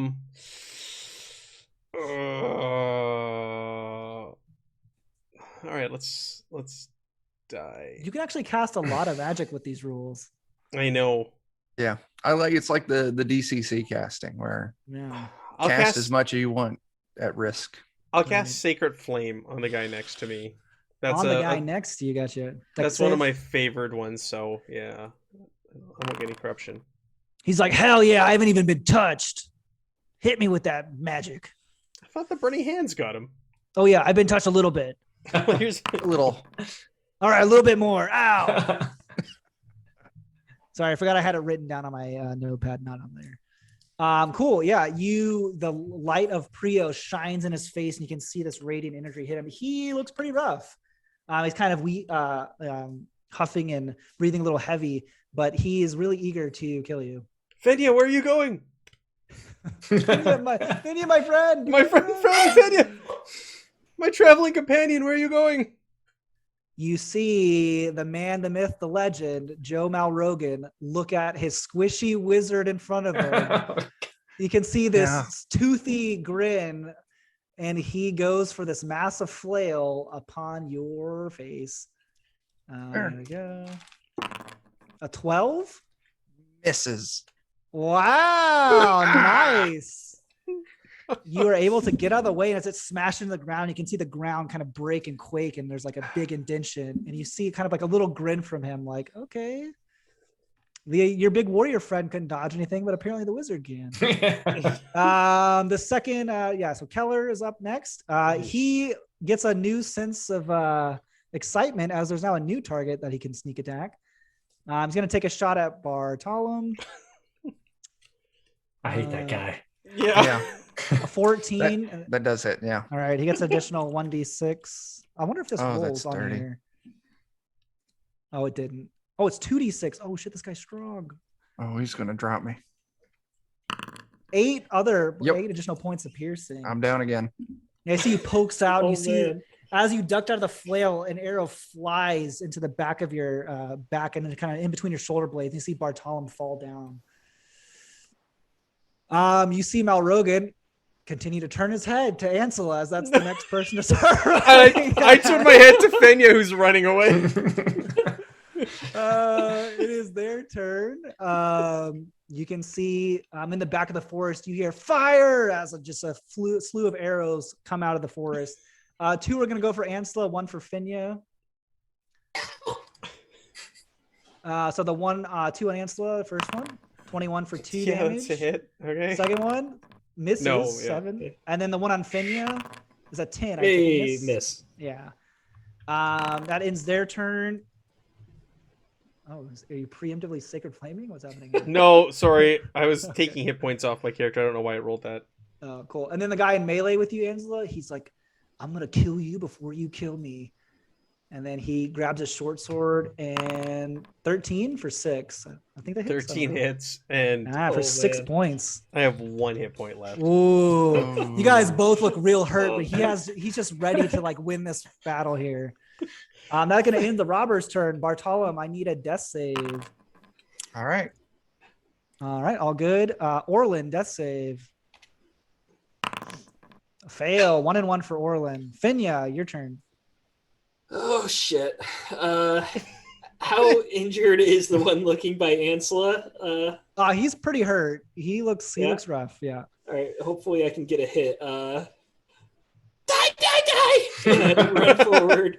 right, let's die. You can actually cast a lot of magic with these rules. I know. Yeah, I like it's like the DCC casting where I'll cast as much as you want at risk. I'll cast Sacred Flame on the guy next to me. That's on the guy next to you. Gotcha. That's one of my favorite ones. So yeah, I won't get any corruption. He's like, hell yeah! I haven't even been touched. Hit me with that magic. I thought the burning hands got him. Oh yeah, I've been touched a little bit. Here's a little. All right, a little bit more. Ow. Sorry, I forgot I had it written down on my notepad, not on there. Cool. Yeah, the light of Prio shines in his face, and you can see this radiant energy hit him. He looks pretty rough. He's kind of huffing and breathing a little heavy, but he is really eager to kill you. Fenya, where are you going? Fenya, my friend. My friend Fenya. My traveling companion, where are you going? You see the man, the myth, the legend, Joe Malrogan, look at his squishy wizard in front of him. You can see this toothy grin, and he goes for this massive flail upon your face. There we go. A 12? Misses. Wow, nice. You are able to get out of the way, and as it smashed into the ground, you can see the ground kind of break and quake, and there's like a big indentation, and you see kind of like a little grin from him, like, okay. Your big warrior friend couldn't dodge anything, but apparently the wizard can. The second, so Keller is up next. He gets a new sense of excitement as there's now a new target that he can sneak attack. He's going to take a shot at Bartolom. I hate that guy. Yeah. A 14. That does hit, yeah. All right, he gets additional 1d6. I wonder if this rolls on here. Oh, it didn't. Oh, it's 2d6. Oh shit, this guy's strong. Oh, he's gonna drop me. 8 additional points of piercing. I'm down again. Yeah, I see you pokes out. And you see as you ducked out of the flail, an arrow flies into the back of your back and kind of in between your shoulder blades. You see Bartolom fall down. You see Malrogan. continue to turn his head to Ansela as that's the next person to start. I turn my head to Fenya, who's running away. It is their turn. You can see in the back of the forest, you hear fire as just a slew of arrows come out of the forest. 2 are going to go for Ansela, 1 for Fenya. So the 2 on Ansela, the first one, 21 for 2 damage. That's a hit. Okay. Second one misses, No, yeah. 7. And then the one on Fenya is a 10. Hey, miss. Yeah. That ends their turn. Oh, are you preemptively sacred flaming? What's happening here? No, sorry. I was taking hit points off my character. I don't know why I rolled that. Oh, cool. And then the guy in melee with you, Ansela, he's like, I'm going to kill you before you kill me. And then he grabs a short sword and 13 for 6. I think that hits. 13 hits and for 6 points. I have 1 hit point left. Ooh. You guys both look real hurt, but he's just ready to like win this battle here. That's going to end the robber's turn. Bartolom, I need a death save. All right. All good. Orlan, death save. Fail. 1 and 1 for Orlan. Fenya, your turn. Oh shit. How injured is the one looking by Ansela? He's pretty hurt. He looks rough. Yeah. All right. Hopefully I can get a hit. Die! And run forward.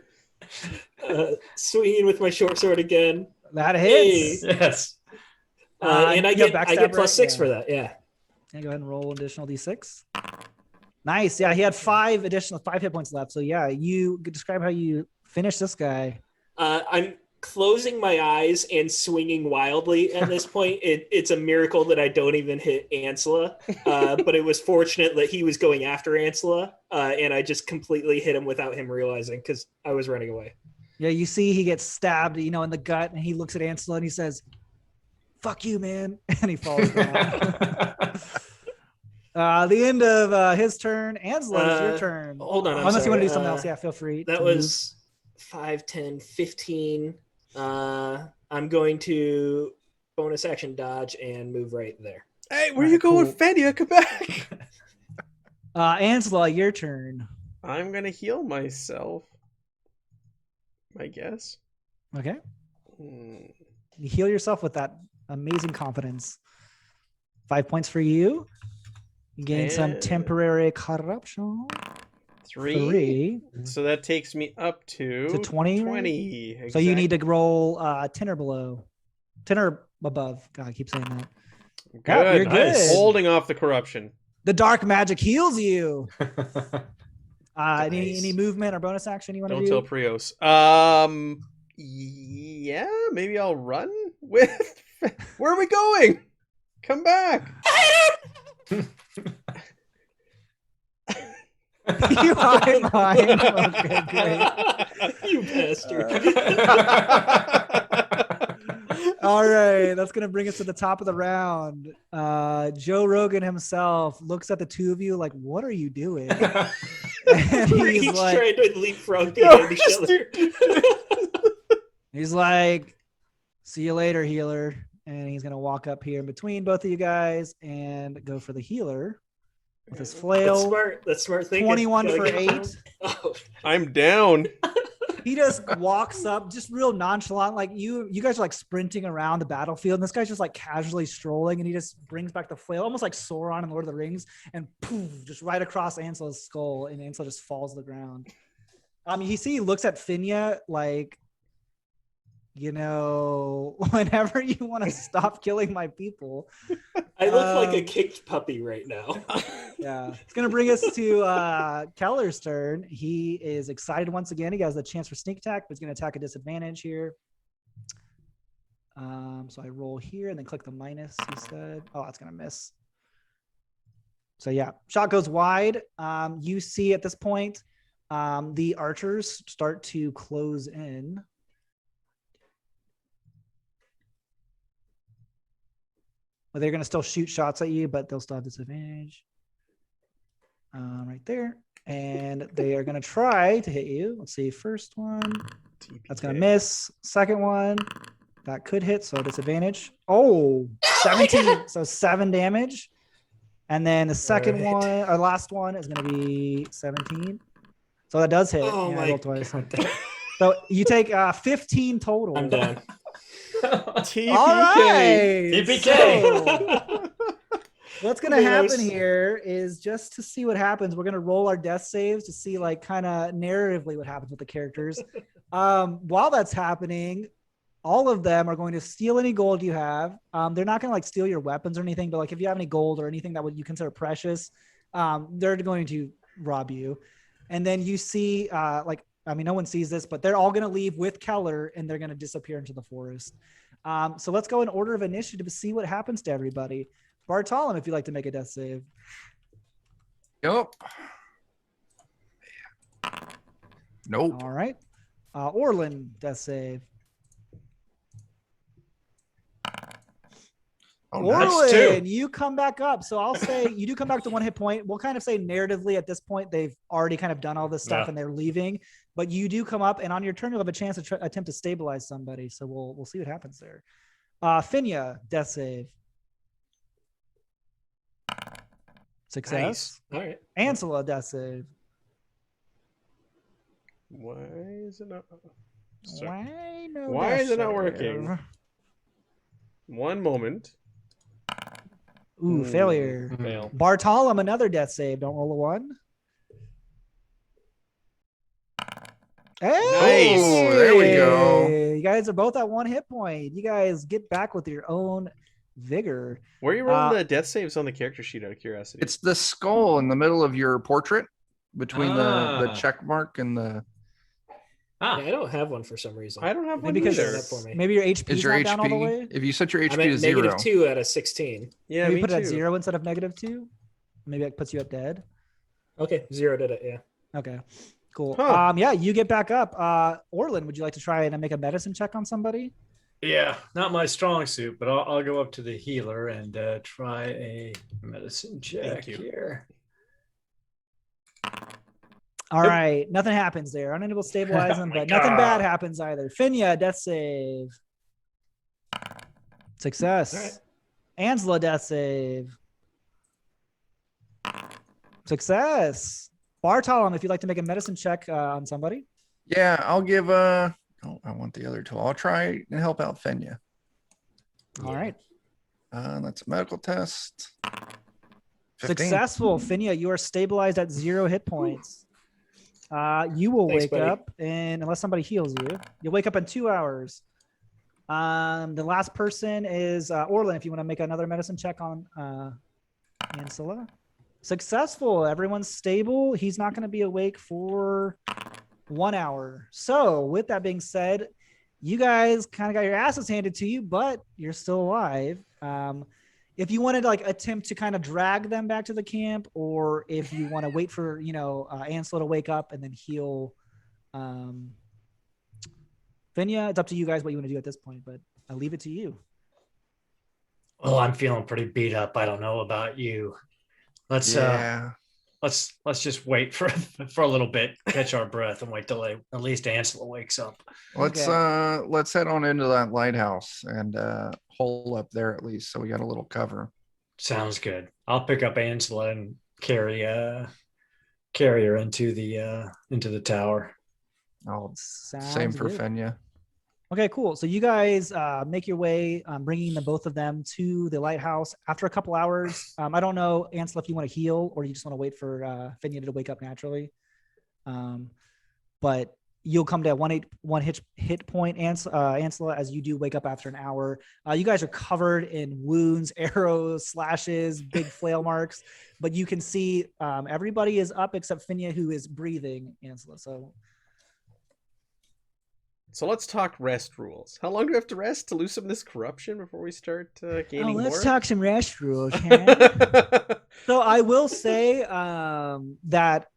Swinging with my short sword again. That hits. Hey. Yes. And I get +6 for that. Yeah. Yeah. Go ahead and roll additional d6. Nice. Yeah. He had 5 hit points left. So yeah, you could describe how you finish this guy. I'm closing my eyes and swinging wildly at this point. It's a miracle that I don't even hit Ansela, but it was fortunate that he was going after Ansela, and I just completely hit him without him realizing because I was running away. Yeah, you see he gets stabbed, in the gut, and he looks at Ansela and he says, "Fuck you, man," and he falls down. The end of his turn. Ansela, it's your turn. Hold on. Unless you want to do something else, yeah, feel free. That was 5, 10, 15. I'm going to bonus action dodge and move right there. Hey, where you going, Fenya? Come back. Ansela, your turn. I'm going to heal myself, I guess. Okay. You heal yourself with that amazing confidence. 5 points for you. You gain some temporary corruption. 3. So that takes me up to 20. 20. Exactly. So you need to roll 10 or below. 10 or above. God, I keep saying that. Good. Yeah, you're good. Holding off the corruption. The dark magic heals you. Nice. Any movement or bonus action you want to do? Don't tell Prios. Yeah, maybe I'll run with. Where are we going? Come back. You hide mine. Okay, great. You bastard. All right, that's going to bring us to the top of the round. Joe Rogan himself looks at the two of you like, what are you doing? And he's like, trying to leapfrog behind each other. He's like, see you later, healer. And he's going to walk up here in between both of you guys and go for the healer with his flail. That's smart thinking. 21 for 8. Oh. I'm down. He just walks up, just real nonchalant. Like you guys are like sprinting around the battlefield, and this guy's just like casually strolling, and he just brings back the flail, almost like Sauron in Lord of the Rings, and poof, just right across Ansela's skull, and Ansela just falls to the ground. He looks at Fenya like, whenever you want to stop killing my people. I look like a kicked puppy right now. Yeah. It's going to bring us to Keller's turn. He is excited once again. He has the chance for sneak attack, but he's going to attack a disadvantage here. So I roll here and then click the minus, he said. Oh, that's going to miss. So yeah, shot goes wide. You see at this point, the archers start to close in. Well, they're going to still shoot shots at you, but they'll still have disadvantage. Right there. And they are going to try to hit you. Let's see. First one. TPK. That's going to miss. Second one. That could hit, so disadvantage. Oh, 17. So 7 damage. And then the second All one, right. our last one, is going to be 17. So that does hit. Oh Yeah, I my rolled twice. god. So you take 15 total. I'm done. TPK. All right. TPK. So what's going to happen here is just to see what happens. We're going to roll our death saves to see like kind of narratively what happens with the characters. While that's happening, all of them are going to steal any gold you have. They're not going to like steal your weapons or anything, but like if you have any gold or anything that would you consider precious, they're going to rob you. And then you see no one sees this, but they're all going to leave with Keller and they're going to disappear into the forest. So let's go in order of initiative to see what happens to everybody. Bartolom, if you'd like to make a death save. Nope. Nope. All right. Orlan, death save. Oh, nice. Orlan, you come back up. So I'll say you do come back to 1 hit point. We'll kind of say narratively at this point, they've already kind of done all this stuff and they're leaving, but you do come up and on your turn, you'll have a chance to attempt to stabilize somebody. So we'll see what happens there. Finya, death save. Success. Nice. All right. Ansela, death save. Why is it not? Why is it not working? One moment. Ooh, failure. Fail. Bartolom, another death save. Don't roll a 1. Hey, Nice. There we go. You guys are both at 1 hit point. You guys get back with your own vigor. Where are you rolling the death saves on the character sheet out of curiosity? It's the skull in the middle of your portrait between the check mark and the. Yeah, I don't have one for some reason. I don't have one Maybe either. That for me. Maybe your HP Is is your not down all the way. HP? If you set your I'm HP to at 0, -2 out of 16. Yeah, Maybe me put it at too. 0 instead of -2. Maybe that puts you at dead. Okay, 0 did it. Yeah. Okay, cool. Huh. Yeah, you get back up. Orlan, would you like to try and make a medicine check on somebody? Yeah, not my strong suit, but I'll go up to the healer and try a medicine check here. All right, nothing happens there. Unable to stabilize them, but nothing bad happens either. Finya, death save. Success. All right. Ansela, death save. Success. Bartolom, if you'd like to make a medicine check on somebody. yeah, I'll give I want the other 2. I'll try and help out Fenya. All right. That's a medical test. 15. Successful. Finya, you are stabilized at 0 hit points. You will Thanks, wake buddy. up, and unless somebody heals you, you'll wake up in 2 hours. The last person is Orlan. If you want to make another medicine check on Ansela. Successful. Everyone's stable. He's not going to be awake for 1 hour. So with that being said, you guys kind of got your asses handed to you, but you're still alive. If you wanted to like attempt to kind of drag them back to the camp, or if you want to wait for, Ansela to wake up and then heal Finya, it's up to you guys what you want to do at this point, but I'll leave it to you. Well, I'm feeling pretty beat up. I don't know about you. Let's just wait for a little bit, catch our breath, and wait till at least Ansela wakes up. Let's head on into that lighthouse and hole up there at least, so we got a little cover. Sounds good. I'll pick up Ansela and carry her into the tower. Same for good. Fenya. Okay, cool. So you guys make your way, bringing the both of them to the lighthouse. After a couple hours, I don't know, Ansela, if you want to heal or you just want to wait for Finya to wake up naturally. But you'll come to one hit point, Ansela, as you do wake up after an hour. You guys are covered in wounds, arrows, slashes, big flail marks, but you can see everybody is up except Finya, who is breathing, Ansela. So let's talk rest rules. How long do we have to rest to lose some of this corruption before we start gaining more? Let's talk some rest rules. So I will say that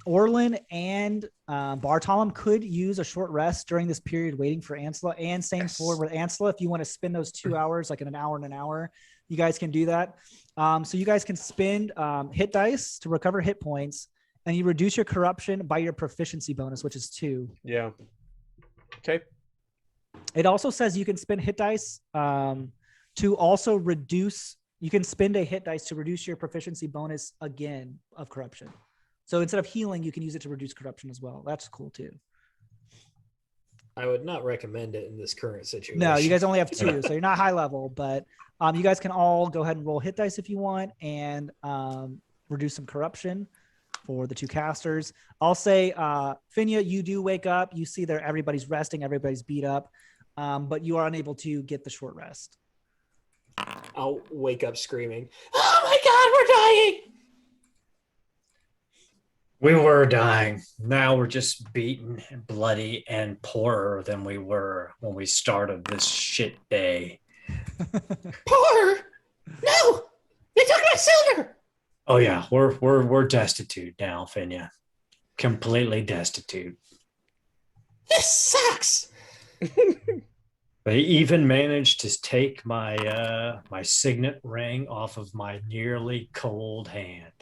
Orlan and Bartolom could use a short rest during this period waiting for Ansela, and same for with Ansela. If you want to spend those 2 hours, like in an hour and an hour, you guys can do that. So you guys can spend hit dice to recover hit points, and you reduce your corruption by your proficiency bonus, which is 2. Yeah. Okay. It also says you can spend hit dice to also reduce You can spend a hit dice to reduce your proficiency bonus again of corruption. So instead of healing, you can use it to reduce corruption as well. That's cool too. I would not recommend it in this current situation. No, you guys only have 2, so you're not high level, but you guys can all go ahead and roll hit dice if you want and reduce some corruption for the 2 casters. I'll say, Finya, you do wake up. You see there everybody's resting, everybody's beat up, but you are unable to get the short rest. I'll wake up screaming, "Oh my God, we're dying!" We were dying. Now we're just beaten and bloody and poorer than we were when we started this shit day. Poor! No! They took my silver! Oh yeah, we're destitute now, Finya. Completely destitute. This sucks! They even managed to take my my signet ring off of my nearly cold hand.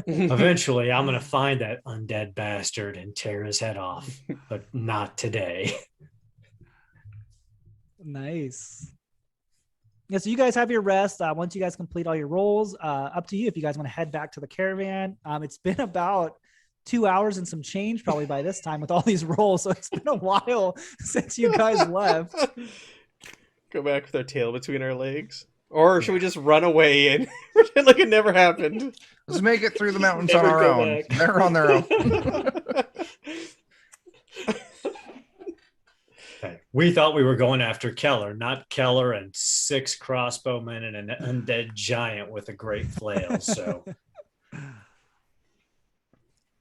Eventually, I'm going to find that undead bastard and tear his head off, but not today. Nice. Yeah, so you guys have your rest. Once you guys complete all your rolls, up to you if you guys want to head back to the caravan. It's been about 2 hours and some change probably by this time with all these rolls, so it's been a while since you guys left. Go back with our tail between our legs. Or should we just run away and pretend like it never happened? Let's make it through the mountains on Never our go own. back. They're on their own. Okay. We thought we were going after Keller, not Keller and 6 crossbowmen and an undead giant with a great flail. So,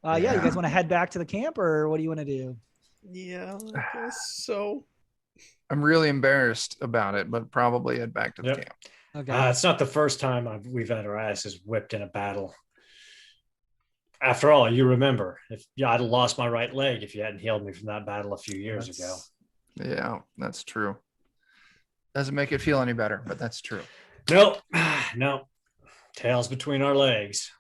Yeah, you guys want to head back to the camp, or what do you want to do? Yeah, I guess so. I'm really embarrassed about it, but probably head back to the Yep. camp. Okay. it's not the first time we've had our asses whipped in a battle. After all, you remember, if I'd have lost my right leg if you hadn't healed me from that battle a few years ago. Yeah, that's true. Doesn't make it feel any better, but that's true. Nope. No. Tails between our legs.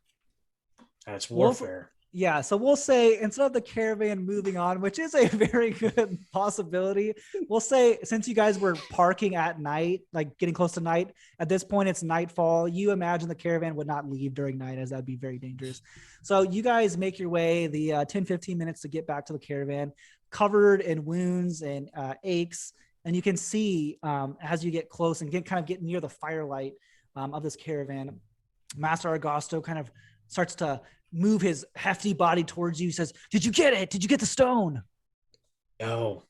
That's warfare. Yeah, so we'll say instead of the caravan moving on, which is a very good possibility, we'll say since you guys were parking at night, like getting close to night, at this point it's nightfall. You imagine the caravan would not leave during night, as that'd be very dangerous. So you guys make your way the 10, 15 minutes to get back to the caravan, covered in wounds and aches. And you can see as you get close and kind of get near the firelight of this caravan, Master Augusto kind of starts to move his hefty body towards you. He says, "Did you get it? Did you get the stone?" No.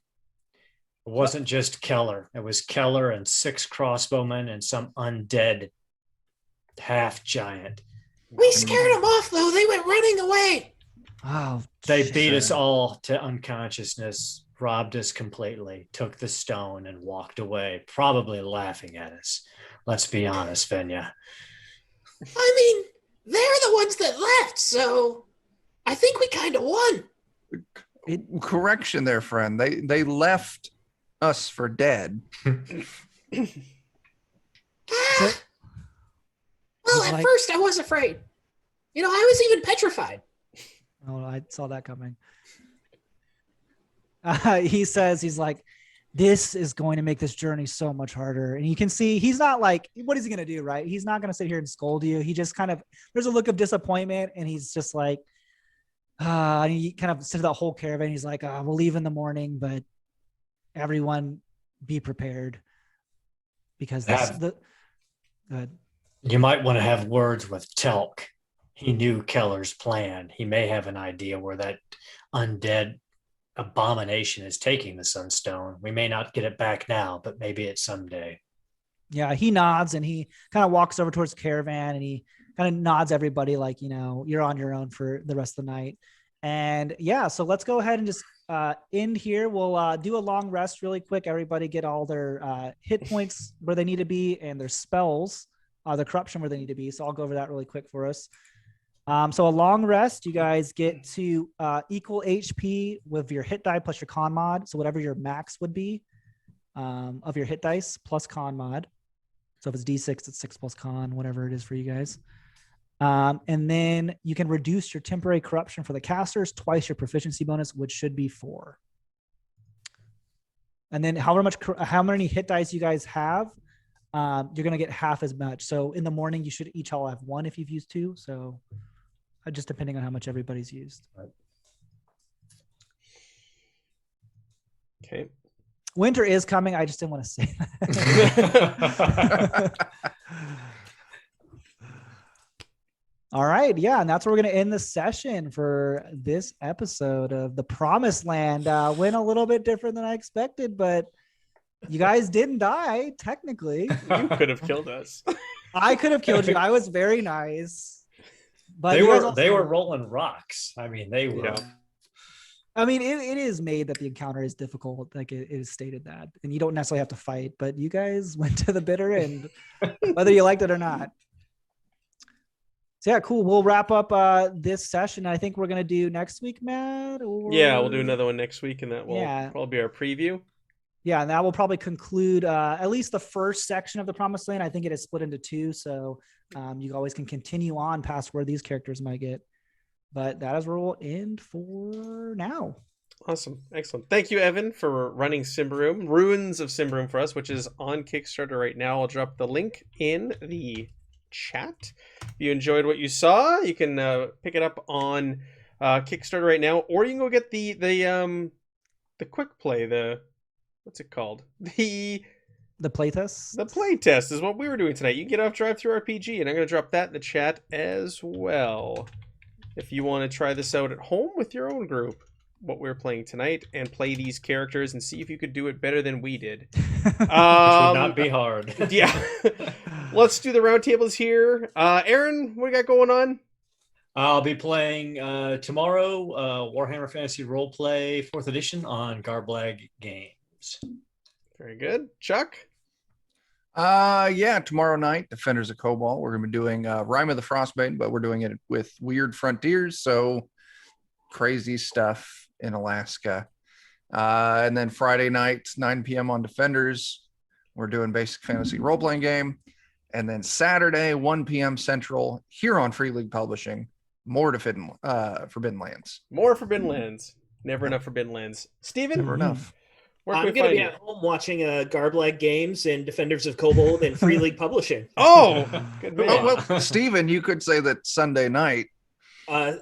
It wasn't just Keller. It was Keller and 6 crossbowmen and some undead half giant. We scared them off, though. They went running away. Oh, They beat us all to unconsciousness, robbed us completely, took the stone and walked away, probably laughing at us. Let's be honest, Finya. I mean, they're the ones that left, so I think we kind of won. Correction there, friend. They left us for dead. Well, at first I was afraid. You know, I was even petrified. Oh, I saw that coming. He says, he's like, "This is going to make this journey so much harder." And you can see he's not like, what is he going to do, right? He's not going to sit here and scold you. He just kind of, there's a look of disappointment, and he's just like, and he kind of said to the whole caravan, he's like, "We'll leave in the morning, but everyone be prepared because this, good." You might want to have words with Telk. He knew Keller's plan. He may have an idea where that undead abomination is taking the Sunstone. We may not get it back now, but maybe it's someday. Yeah, he nods and he kind of walks over towards the caravan and he kind of nods everybody like, you know, you're on your own for the rest of the night. And yeah, so let's go ahead and just end here. We'll do a long rest really quick. Everybody get all their hit points where they need to be and their spells, the corruption where they need to be. So I'll go over that really quick for us. So a long rest, you guys get to equal HP with your hit die plus your con mod. So whatever your max would be of your hit dice plus con mod. So if it's D6, it's 6 plus con, whatever it is for you guys. And then you can reduce your temporary corruption for the casters twice your proficiency bonus, which should be 4. And then how many hit dice you guys have, you're going to get half as much. So in the morning, you should each all have 1 if you've used 2. So just depending on how much everybody's used. Okay. Winter is coming. I just didn't want to say that. All right. Yeah. And that's where we're going to end the session for this episode of The Promised Land. Went a little bit different than I expected, but you guys didn't die, technically. You could have killed us. I could have killed you. I was very nice. But they were rolling rocks. I mean, they were. Yeah. I mean, it is made that the encounter is difficult. Like it is stated that, and you don't necessarily have to fight, but you guys went to the bitter end, whether you liked it or not. So yeah, cool. We'll wrap up this session. I think we're going to do next week, Matt. Yeah, we'll do another one next week, and that will Yeah. probably be our preview. Yeah, and that will probably conclude at least the first section of the Promised Land. I think it is split into 2, so you always can continue on past where these characters might get. But that is where we'll end for now. Awesome. Excellent. Thank you, Evan, for running Symbaroum, Ruins of Symbaroum for us, which is on Kickstarter right now. I'll drop the link in the chat. If you enjoyed what you saw, you can pick it up on Kickstarter right now, or you can go get the quick play, what's it called? The playtest? The playtest is what we were doing tonight. You can get off Drive Through RPG, and I'm going to drop that in the chat as well. If you want to try this out at home with your own group, what we're playing tonight, and play these characters and see if you could do it better than we did. Which would not be hard. Yeah. Let's do the roundtables here. Aaron, what do you got going on? I'll be playing tomorrow Warhammer Fantasy Roleplay 4th Edition on Garblag Games. Very good. Chuck? Yeah, tomorrow night, Defenders of Cobalt. We're going to be doing Rime of the Frostbane, but we're doing it with Weird Frontiers, so crazy stuff in Alaska. And then Friday night, 9 p.m. on Defenders, we're doing basic fantasy role-playing game. And then Saturday, 1 p.m. Central, here on Free League Publishing, more Forbidden Lands. More Forbidden Lands. Never enough Forbidden Lands. Steven? Never enough. Where I'm can we going to find be you? at home watching Garblag Games and Defenders of Kobold and Free League Publishing. Oh, good man. Oh, well, Steven, you could say that Sunday night.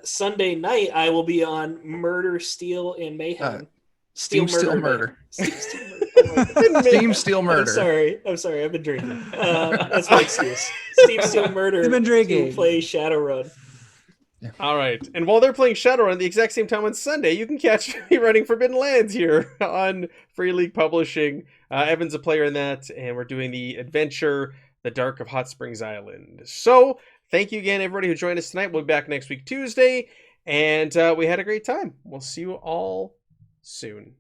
Sunday night, I will be on Murder, Steel, and Mayhem. Steam, Steel, Murder. Steam, Steel, Murder. Steam, Steel, Murder. I'm sorry. I've been drinking. That's my excuse. Steam, Steel, Murder. You've been drinking. To play Shadowrun. All right. And while they're playing Shadowrun at the exact same time on Sunday, you can catch me running Forbidden Lands here on Free League Publishing. Evan's a player in that, and we're doing the adventure, The Dark of Hot Springs Island. So thank you again, everybody who joined us tonight. We'll be back next week, Tuesday, and we had a great time. We'll see you all soon.